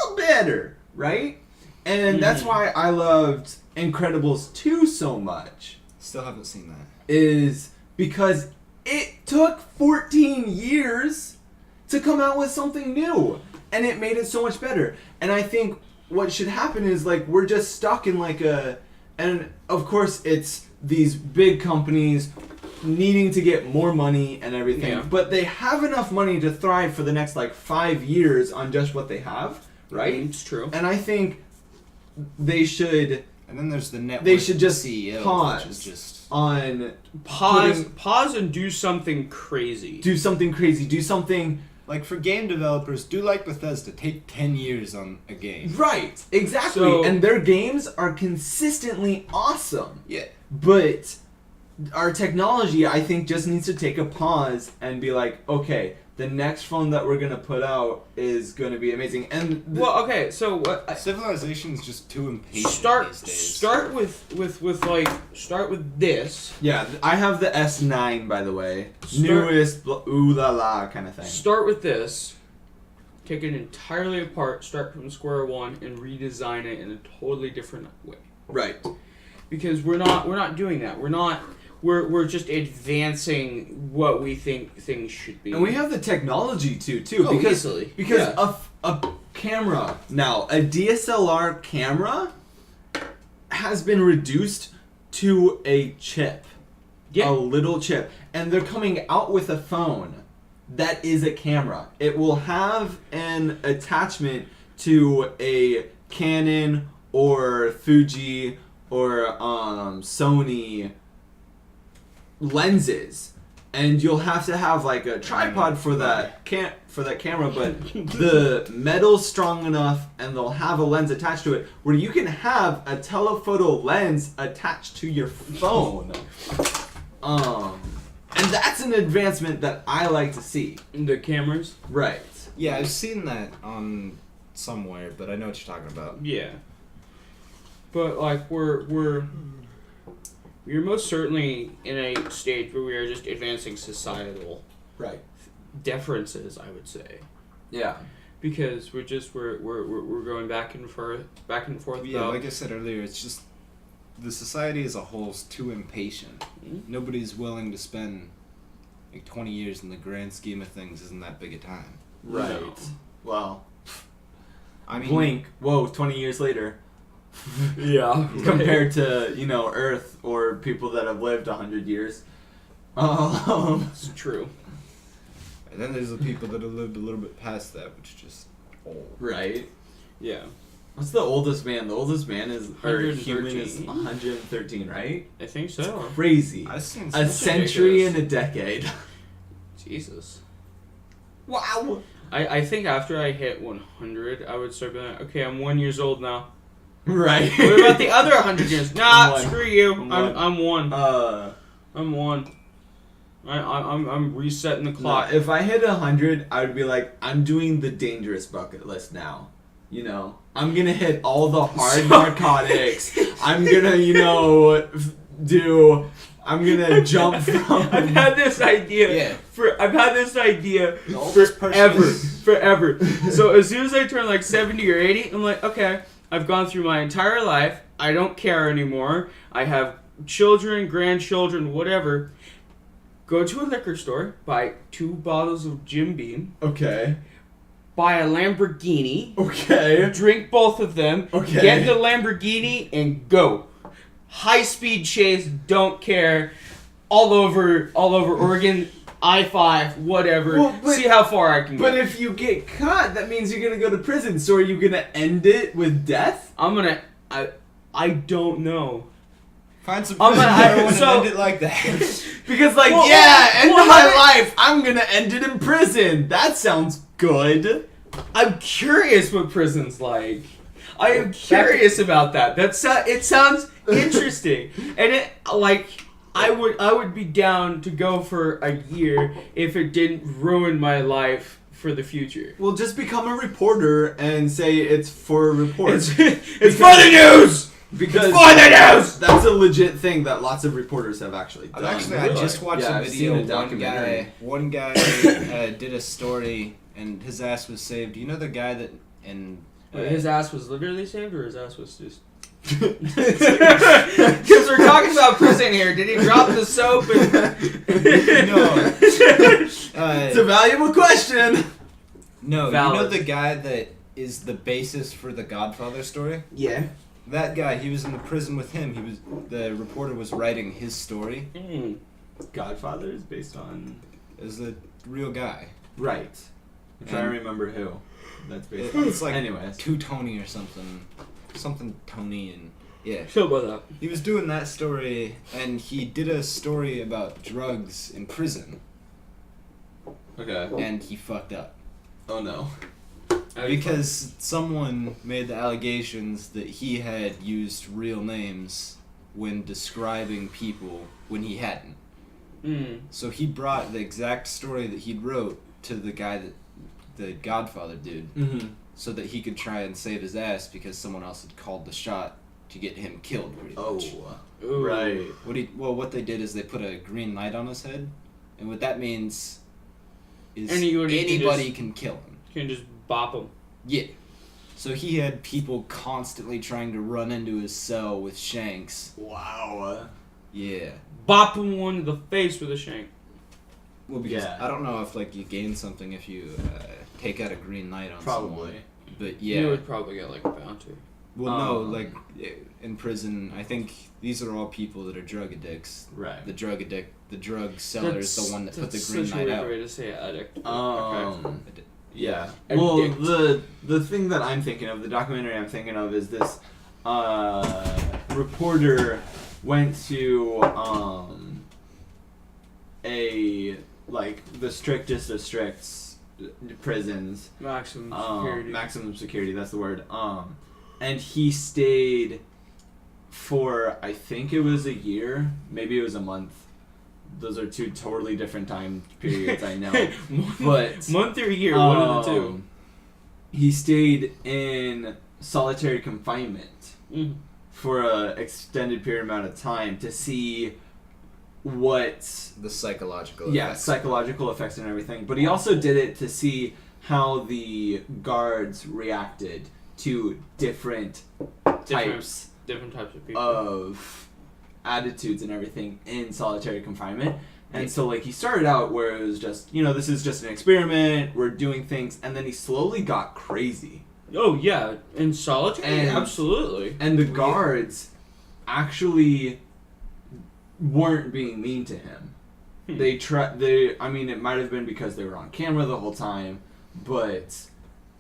S1: little better, right? And that's why I loved Incredibles 2 so much.
S3: Still haven't seen that.
S1: Is because it took 14 years to come out with something new, and it made it so much better. And I think what should happen is like we're just stuck in like and of course it's these big companies needing to get more money and everything, but they have enough money to thrive for the next like 5 years on just what they have, right?
S2: It's true.
S1: And I think they should.
S3: And then there's the network.
S1: They should just
S3: CEO,
S1: pause
S3: which is just
S1: on
S2: Pause and do something crazy.
S1: do something crazy. Do something
S3: like for game developers. Do like Bethesda. Take 10 years on a game.
S1: right. Exactly.
S2: So-
S1: and their games are consistently awesome.
S3: Yeah.
S1: But our technology, I think, just needs to take a pause and be like, okay, the next phone that we're gonna put out is gonna be amazing. And
S2: Well, okay, so what?
S3: Civilization's just too impatient these days.
S2: Start with this.
S1: yeah, I have the S9, by the way,
S2: Start-
S1: newest, ooh la la kind of thing.
S2: Start with this. Take it entirely apart. Start from square one and redesign it in a totally different way.
S1: Right.
S2: Because we're not doing that. We're just advancing what we think things should be.
S1: And we have the technology too,
S2: Oh,
S1: because
S2: easily.
S1: because
S2: Yeah.
S1: a camera now, a DSLR camera has been reduced to a chip, a little chip, and they're coming out with a phone that is a camera. It will have an attachment to a Canon or Fuji or Sony lenses, and you'll have to have like a tripod for that camera, but the metal's strong enough and they'll have a lens attached to it where you can have a telephoto lens attached to your phone. And that's an advancement that I like to see.
S2: The cameras.
S1: Right.
S3: Yeah, I've seen that on somewhere, but I know what you're talking about.
S2: Yeah. But like we're most certainly in a stage where we are just advancing societal
S1: Right.
S2: differences, I would say,
S1: Yeah.
S2: because we're going back and forth.
S3: Yeah,
S2: about-
S3: like I said earlier, it's just the society as a whole is too impatient.
S2: Mm-hmm.
S3: Nobody's willing to spend like 20 years in the grand scheme of things. Isn't that big a time?
S1: Right.
S2: No.
S1: Well,
S3: I mean,
S1: blink. Whoa, 20 years later.
S2: Yeah.
S1: Compared to, Earth or people that have lived 100 years.
S2: It's true.
S3: and then there's the people that have lived a little bit past that, which is just old.
S1: Right.
S2: Yeah.
S1: What's the oldest man? The oldest man is, or human is
S2: 113.
S1: 113, right?
S2: I think so.
S1: Crazy.
S3: I've seen
S1: A
S3: some
S1: century
S2: ridiculous.
S1: and a decade.
S2: Jesus.
S1: Wow.
S2: I think after I hit 100, I would start being like, okay, I'm 1 year old now.
S1: Right.
S2: What about the other 100 years? Nah,
S1: one.
S2: screw you.
S1: I'm one.
S2: I'm one. I'm resetting the
S1: Nah,
S2: clock.
S1: if I hit 100, I would be like, I'm doing the dangerous bucket list now. You know, I'm gonna hit all the hard narcotics. I'm gonna, I'm gonna jump from.
S2: I've had this idea.
S3: Yeah.
S2: I've had this idea
S3: The oldest person
S2: forever. So as soon as I turn like 70 or 80, I'm like, okay, I've gone through my entire life. I don't care anymore. I have children, grandchildren, whatever. Go to a liquor store, buy 2 bottles of Jim Beam,
S1: Okay.
S2: buy a Lamborghini,
S1: Okay.
S2: drink both of them,
S1: Okay.
S2: get in the Lamborghini, and go. High speed chase, don't care. All over Oregon, I-5, whatever.
S1: Well, but-
S2: See how far I can
S1: But
S2: get.
S1: if you get caught, that means you're gonna go to prison. So are you gonna end it with death?
S2: I don't know.
S3: Find some
S2: I'm
S3: prison
S2: gonna-
S3: heroin and
S2: so-
S3: end it like that.
S1: Because,
S2: Well,
S1: end
S2: well,
S1: of my
S2: how did-
S1: life, I'm gonna end it in prison. That sounds good.
S2: I'm curious what prison's like. I am curious about that. It sounds interesting, and I would be down to go for a year if it didn't ruin my life for the future.
S1: Well, just become a reporter and say it's for a report.
S2: It's for the news.
S1: Because
S2: It's for the news!
S1: that's a legit thing that lots of reporters have actually done.
S3: I just watched
S1: Yeah,
S3: a
S1: I've
S3: video.
S1: seen a documentary.
S3: One guy did a story, and his ass was saved. You know the guy that in
S2: His ass was literally saved, or his ass was just. Because we're talking about prison here. Did he drop the soap?
S3: No.
S1: It's a valuable question.
S3: No, you
S2: Valid.
S3: know the guy that is the basis for the Godfather story?
S1: Yeah.
S3: That guy, he was in the prison with him. The reporter was writing his story.
S1: Godfather is based on
S3: As the real guy.
S1: right. I'm trying to
S3: And-
S1: remember who. That's based on.
S3: It's like
S1: anyways.
S3: Two Tony or something. Something Tony and yeah.
S2: Show about that.
S3: He was doing that story, and he did a story about drugs in prison,
S1: Okay.
S3: and he fucked up.
S1: Oh no.
S3: Because someone made the allegations that he had used real names when describing people when he hadn't. So he brought the exact story that he'd wrote to the guy that the Godfather dude,
S1: Mm-hmm.
S3: so that he could try and save his ass because someone else had called the shot to get him killed, pretty much.
S2: Ooh.
S1: Right.
S3: What they did is they put a green light on his head, and what that means is
S2: Anybody
S3: can kill him.
S2: You can just bop him.
S3: Yeah. So he had people constantly trying to run into his cell with shanks.
S1: Wow.
S3: Yeah.
S2: Bop him one in the face with a shank.
S3: Well, because
S1: Yeah.
S3: I don't know if you gain something if you take out a green light on
S1: Probably.
S3: someone. But
S2: You
S3: yeah.
S2: would probably get like a bounty.
S3: Well, no, in prison, I think these are all people that are drug addicts.
S1: Right.
S3: The drug seller is the one that put the green
S2: such a
S3: light
S2: weird
S3: out.
S2: way to say addict.
S1: Yeah.
S2: Addict.
S1: Well, the thing that I'm thinking of, the documentary I'm thinking of, is this reporter went to the strictest of stricts prisons.
S2: Maximum security.
S1: Maximum security, that's the word. And he stayed for, I think it was a year, maybe it was a month. Those are two totally different time periods, I know. But
S2: month or year, one of the two.
S1: He stayed in solitary confinement
S2: Mm.
S1: for an extended period amount of time to see what
S3: The psychological effects.
S1: psychological effects and everything, but he also did it to see how the guards reacted to different types
S2: Different types of people.
S1: of attitudes and everything in solitary confinement. And so he started out where it was just, this is just an experiment, we're doing things, and then he slowly got crazy.
S2: Oh yeah, in solitary,
S1: And-
S2: absolutely.
S1: And the guards actually weren't being mean to him. I mean, it might have been because they were on camera the whole time, but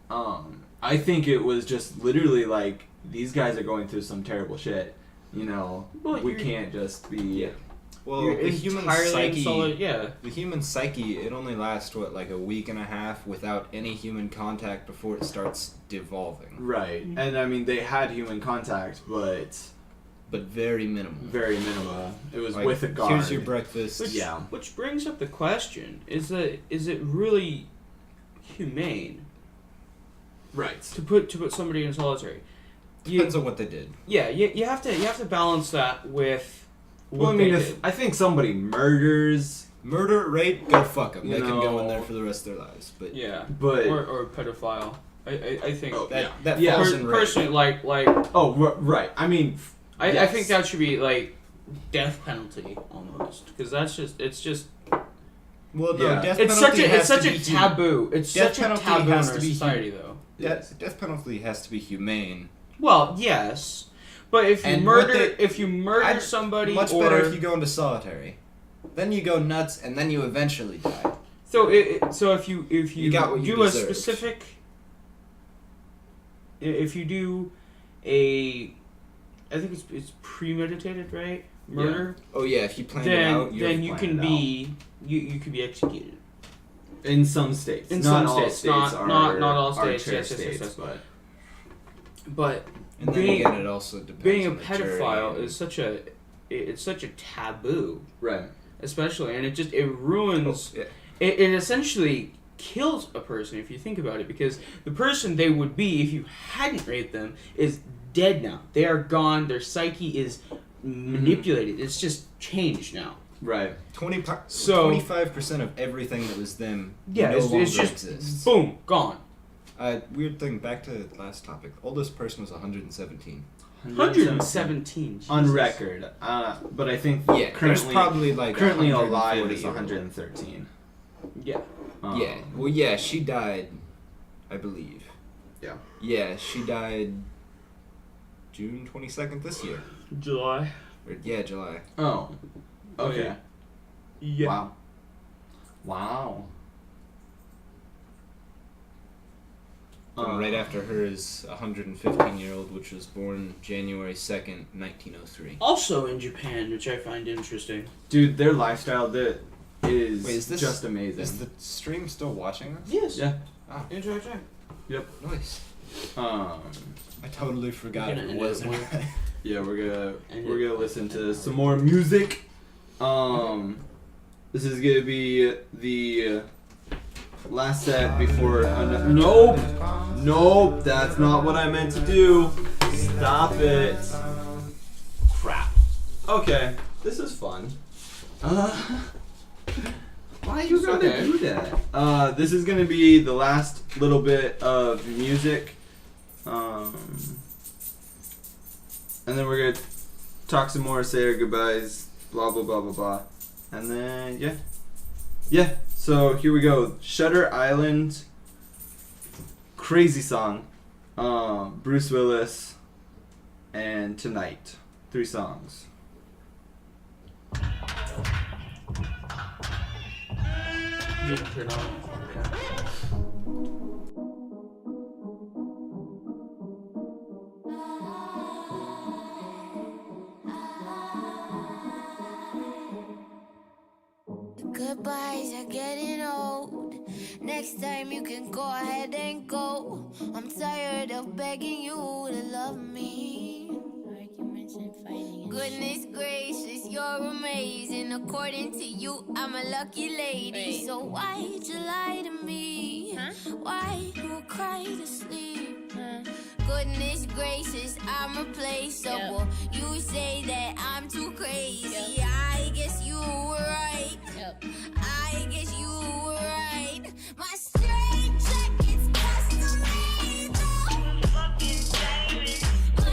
S1: I think it was just literally these guys are going through some terrible shit.
S2: Well,
S1: we can't just be
S3: Well,
S2: You're
S3: the human
S2: entirely
S3: psyche.
S2: solid, yeah.
S3: The human psyche, it only lasts like a week and a half without any human contact before it starts devolving.
S1: Right. And I mean, they had human contact, but
S3: very minimal.
S1: very minimal. It was
S3: Like,
S1: with a guard.
S3: Here's your breakfast.
S2: Which brings up the question: is it really humane
S1: Right.
S2: to put somebody in solitary?
S3: Depends on what they did.
S2: Yeah, you have to balance that with.
S1: Well, I mean, if I think somebody murders,
S3: Murder, rape, go fuck them.
S1: You
S3: They can go in
S1: know-
S3: there for the rest of their lives. But
S2: Yeah,
S1: but
S2: or pedophile. I think
S1: Oh,
S3: that
S1: yeah.
S3: falls in rape.
S2: personally like
S1: right. I mean,
S2: I
S1: yes.
S2: think that should be like death penalty almost, because it's just
S3: Well, no,
S1: Yeah.
S3: death
S2: it's
S3: penalty
S2: such
S3: has
S2: a
S3: to be
S2: taboo. It's
S3: Death
S2: such a
S3: penalty
S2: taboo in
S3: has
S2: our
S3: to be
S2: society, though.
S3: Death penalty has to be humane.
S2: Well, yes, but if you
S3: And
S2: murder
S3: I'd-
S2: somebody,
S3: Much
S2: or
S3: better if you go into solitary. Then you go nuts, and then you eventually die.
S2: so if you
S3: got what you
S2: do a
S3: deserved.
S2: specific, if you do a, I think it's premeditated, right? Murder.
S3: Oh yeah, if you plan it out,
S2: Then you can be you can be executed.
S1: in some states,
S2: In
S1: not
S2: some
S1: all
S2: states,
S1: states,
S2: not all
S1: are
S2: states,
S1: chair
S2: yes,
S1: states,
S2: yes.
S1: but
S2: But
S3: And then
S2: being-
S3: again, it also depends.
S2: being a
S3: on the jury
S2: pedophile
S3: and-
S2: is such a taboo,
S1: right.
S2: especially, and it ruins.
S3: Oh, yeah.
S2: It essentially kills a person if you think about it, because the person they would be if you hadn't raped them is dead now. They are gone. Their psyche is manipulated. It's just changed now.
S1: Right.
S3: 25% of everything that was them
S2: Yeah,
S3: no
S2: it's
S3: longer
S2: just
S3: exists.
S2: boom, gone.
S3: Weird thing, back to the last topic. Oldest person was 117.
S2: 117 Jesus.
S1: on record. But I think
S3: Yeah, there's
S1: currently
S3: probably like
S1: currently
S3: 140
S1: alive is
S3: year old.
S1: 113.
S2: Yeah.
S3: Yeah, well, yeah, she died, I believe.
S1: Yeah.
S3: Yeah, she died June 22nd this year.
S2: July.
S3: Or, yeah, July.
S1: Oh. Okay.
S2: Yeah.
S1: Wow. Wow.
S3: And right after her is a 115-year-old, which was born January 2nd, 1903.
S2: Also in Japan, which I find interesting.
S1: Dude, their lifestyle that is,
S3: Wait, is this-
S1: just amazing.
S3: Is the stream still watching us?
S2: Yes.
S1: Yeah.
S3: Oh,
S2: Enjoy.
S3: nice.
S1: Um.
S3: I totally forgot
S2: We're gonna
S3: it
S2: end
S3: wasn't.
S2: it
S1: Yeah, we're gonna
S2: And
S1: listen to some more music. This is gonna be the last set before. Nope, that's not what I meant to do. Stop it. Crap. Okay, this is fun. Why you gotta
S2: okay.
S1: do that? This is gonna be the last little bit of music. And then we're gonna talk some more, say our goodbyes, blah blah blah blah blah. And then yeah. So here we go. Shutter Island. Crazy song. Bruce Willis and Tonight. 3 songs.
S2: You can turn on.
S4: Goodbyes are getting old. Next time you can go ahead and go. I'm tired of begging you to love me. Arguments and fighting. Goodness gracious, you're amazing. According to you, I'm a lucky lady. So why'd you lie to me? Why you cry to sleep? Goodness gracious, I'm replaceable. You say that I'm too crazy. I guess you were right. I guess you were right. My straight jacket's custom made. My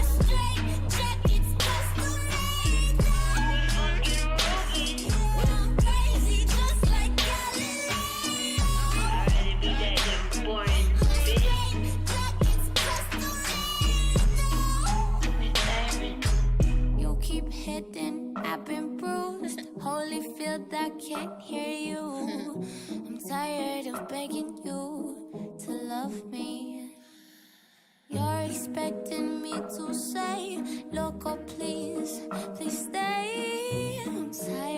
S4: straight jacket's custom made. I'm crazy just like Galileo. My straight jacket's custom made. You keep hitting, I've been bruised. Holyfield, I can't hear you. I'm tired of begging you to love me. You're expecting me to say, loco, please, please stay. I'm tired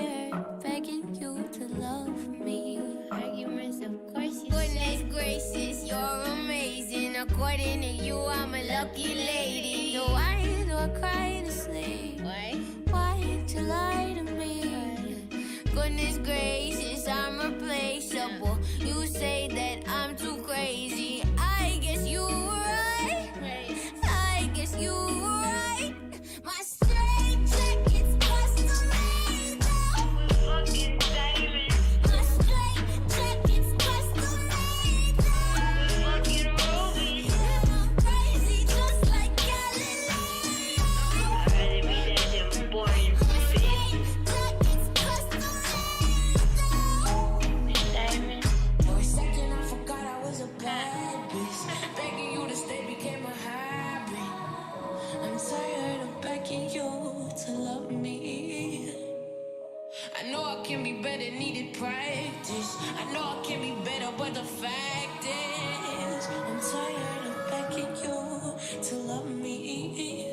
S6: can be better, needed practice. I know I can be better, but the fact is, I'm tired of begging you to love me.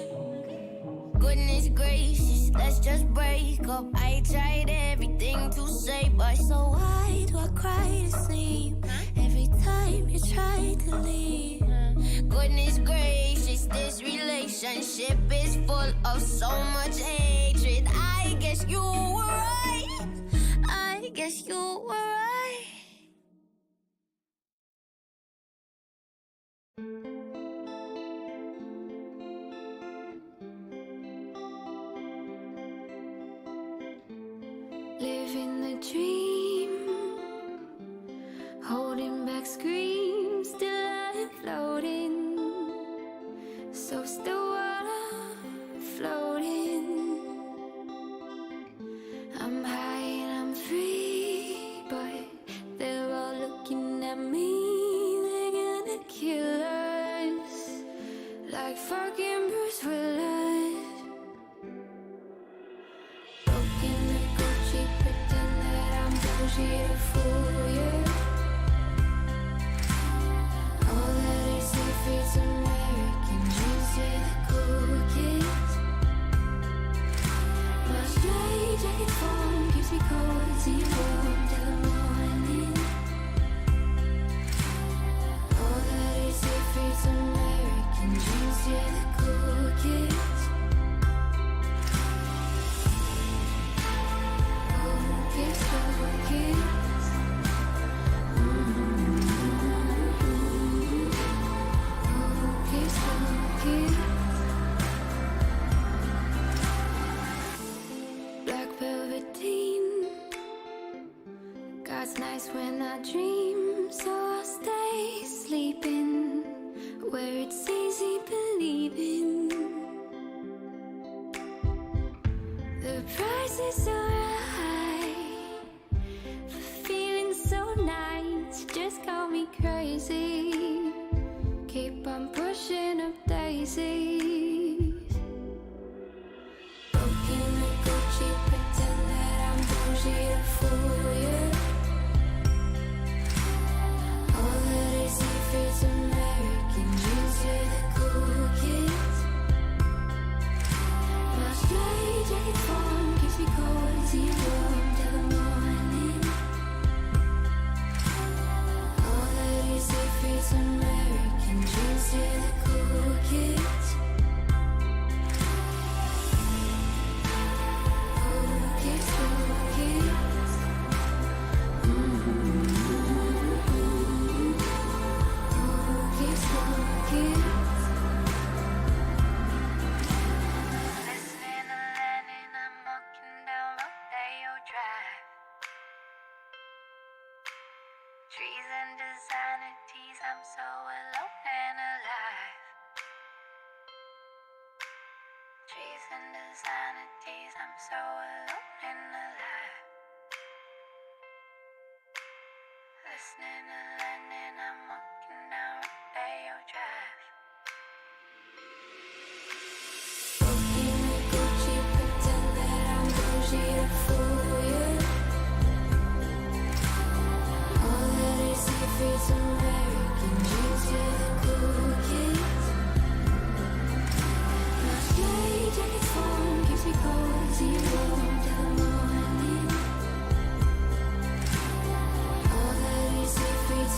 S4: Goodness gracious, let's just break up. I tried everything to say, but so why do I cry to sleep every time you try to leave? Goodness gracious, this relationship is full of so much hatred. I guess you were right. I guess you were right.
S6: Living the dream, holding back screams till I'm floating. So still water floating. I'm high and I'm free, but they're all looking at me. They're gonna kill us like fucking Bruce Willis. Broken the Gucci, pretend that I'm bougie to fool you. All that they say fits American dreams to the cool kids. My straight jacket form keeps me cozy and warm till the morning. All that they say fits American dreams to the cool kids. Black velveteen, God's nice when I dream, so I'll stay sleeping where it's easy believing. The price is so high for feeling so nice. Just call me crazy. Keep on pushing up daisies. Broken the Gucci, pretend that I'm bougie to fool you. All that they say fits American dreams to the cool kids. My straight jacket form keeps me cozy and warm till the morning. All that they say fits American dreams to the cool kids. Cool kids, cool kids. Cool kids, cool kids. Listening to Lennon, I'm walking down Rodeo Drive. Trees and designer tees, I'm so alone and alive. Trees and designer tees, I'm so alone and alive. Listening to Lennon, I'm walking down Rodeo Drive. Broken the Gucci, pretend that I'm bougie to fool you. All that they say fits American dreams to the cool kids. My straight jacket form keeps me cozy and warm till the morning. All that they say fits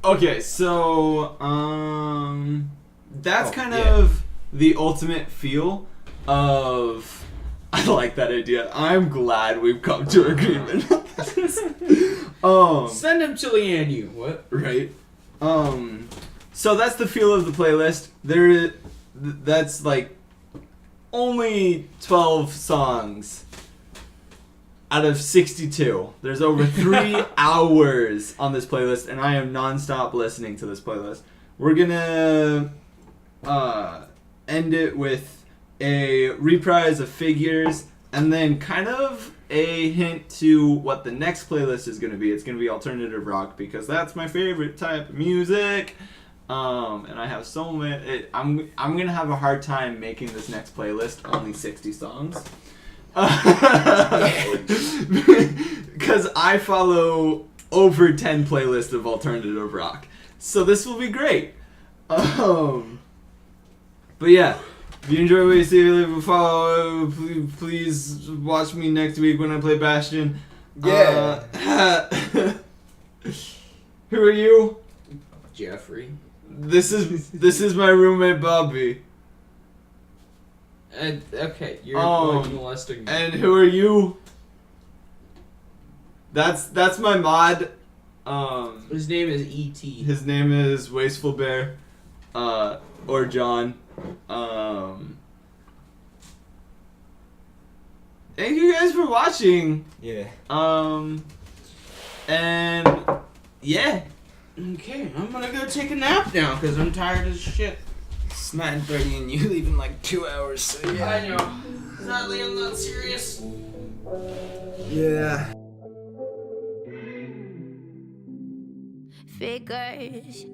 S1: Okay, so that's
S3: Oh,
S1: kind
S3: yeah.
S1: of the ultimate feel of. I like that idea. I'm glad we've come to agreement.
S2: Send him to Leanne. What?
S1: Right. So that's the feel of the playlist. That's like only 12 songs out of 62. There's over 3 hours on this playlist, and I am non-stop listening to this playlist. We're gonna end it with a reprise of Figures, and then kind of a hint to what the next playlist is going to be. It's going to be alternative rock, because that's my favorite type of music. And I have so many. I'm going to have a hard time making this next playlist only 60 songs. Because I follow over 10 playlists of alternative rock. So this will be great. But yeah. If you enjoy what you see, leave a follow. Please watch me next week when I play Bastion.
S3: Yeah.
S1: Who are you?
S2: Jeffrey.
S1: This is my roommate Bobby.
S2: And okay, you're molesting me.
S1: And who are you? That's my mod.
S2: His name is E.T.
S1: His name is Wasteful Bear, or John. Thank you guys for watching.
S3: Yeah.
S1: And yeah.
S2: Okay, I'm gonna go take a nap now because I'm tired as shit.
S3: It's 9:30 and you leave in like 2 hours, so yeah.
S2: I know. Sadly, I'm not serious.
S3: Yeah.
S4: Figures.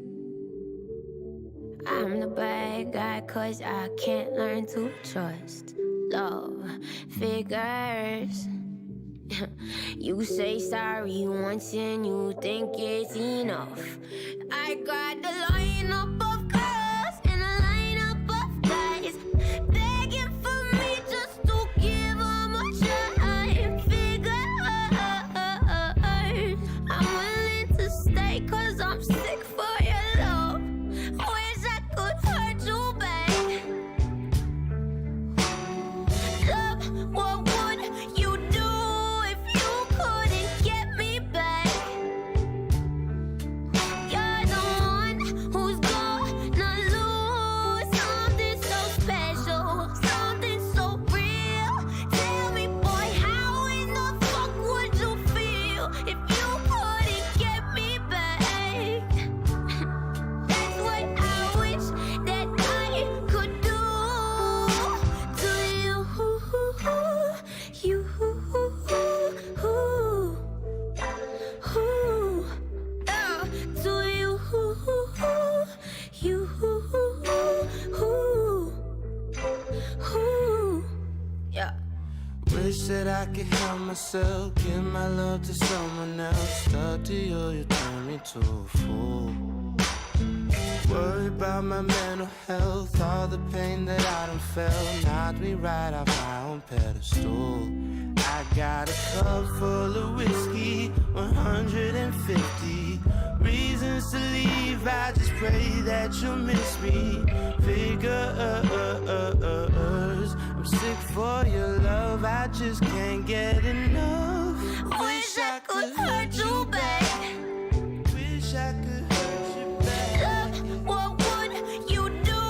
S4: I'm the bad guy 'cause I can't learn to trust. Love figures. You say sorry once and you think it's enough. I got the lineup of girls and a lineup of guys begging for me just to give them a try. Figures. I'm willing to stay 'cause I'm sick for your love. Wish I could hurt you back. Love, what would you do if you couldn't get me back? You're the one who's gonna lose something so special, something so real. Tell me, boy, how in the fuck would you feel if you couldn't get me back? That's what I wish that I could do to you. You. To you. You. Yeah.
S5: Wish that I could help myself, give my love to someone else. Stuck to you, you turn me to a fool. Worry about my mental health, all the pain that I done felt, knocked me right off my own pedestal. I got a cup full of whiskey, 150 reasons to leave. I just pray that you'll miss me. Figures, I'm sick for your love, I just can't get enough.
S4: Wish I could hurt you back.
S5: Wish I could hurt you back.
S4: Love, what would you do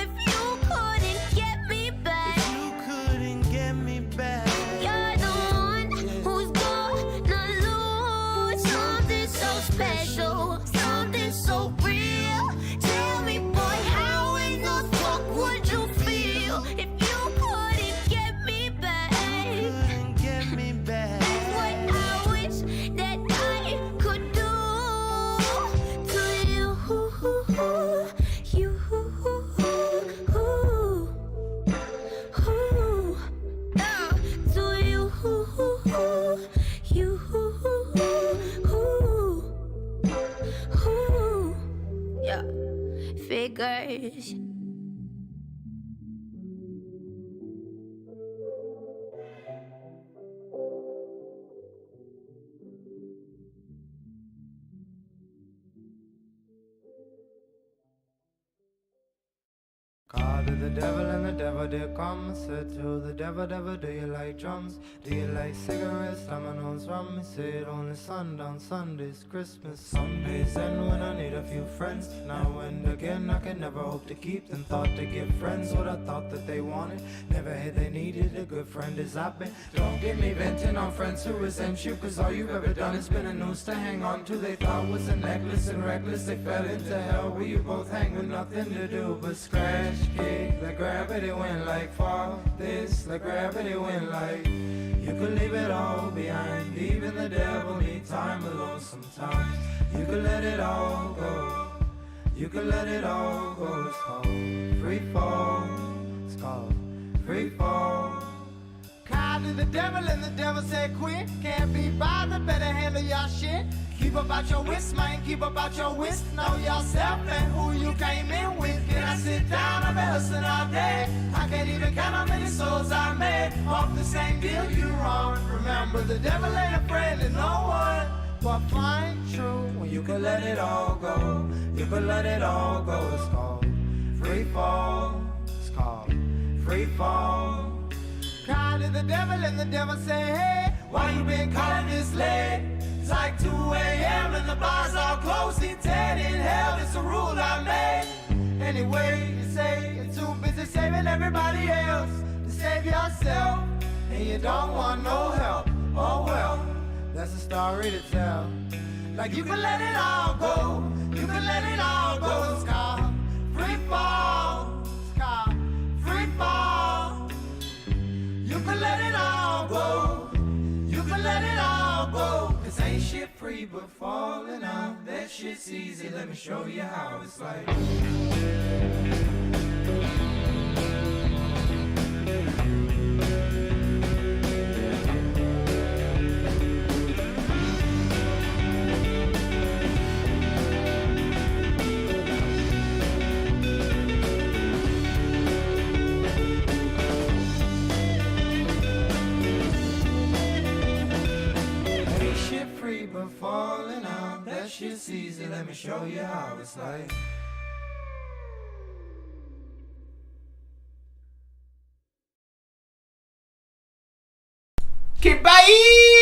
S4: if you couldn't get me back?
S5: If you couldn't get me back.
S4: You're the one who's gonna lose something so special, something so real. Tell me, boy, how in the fuck would you feel if you couldn't get me back?
S5: Couldn't get me back.
S4: That's what I wish that I could do to you. You. To you. You. Yeah. Figures.
S5: to the devil and the devil did come. I said to the devil, devil, do you like drums? Do you like cigarettes, dominoes, rum? He said only sundown, Sundays, Christmas, Sundays. And when I need a few friends, now and again I can never hope to keep them. Thought to give friends what I thought that they wanted, never had they needed a good friend as I've been. Don't get me venting on friends who resent you, cause all you've ever done is been a noose to hang on to. They thought was a necklace and reckless, they fell into hell where you both hang with nothing to do but scratch, kick, let gravity win like fall. This, let gravity win like you could leave it all behind. Even the devil need time alone sometimes. You could let it all go. You could let it all go. It's called free fall. It's called free fall. Cried to the devil and the devil said quit. Can't be bothered, better handle y'all shit. Keep about your wits, man, keep about your wits. Know yourself and who you came in with. Can I sit down? I've been hustling all day. I can't even count how many souls I made off the same deal you wrong. Remember, the devil ain't a friend to no one, but find true when you can let it all go. You can let it all go. It's called free fall. It's called free fall. Cried to the devil and the devil said, hey, why you been calling this late? It's like 2 a.m. and the bars all closed. He dead in hell, it's a rule I made. Anyway, you say you're too busy saving everybody else to save yourself, and you don't want no help. Oh well, that's a story to tell. Like you can let it all go. You can let it all go. It's called free fall. It's called free fall. You can let it all go. You can let it all go. Cause ain't shit free but falling out. That shit's easy, let me show you how it's like. But falling out, that shit's easy, let me show you how it's like.
S1: Okay, bye!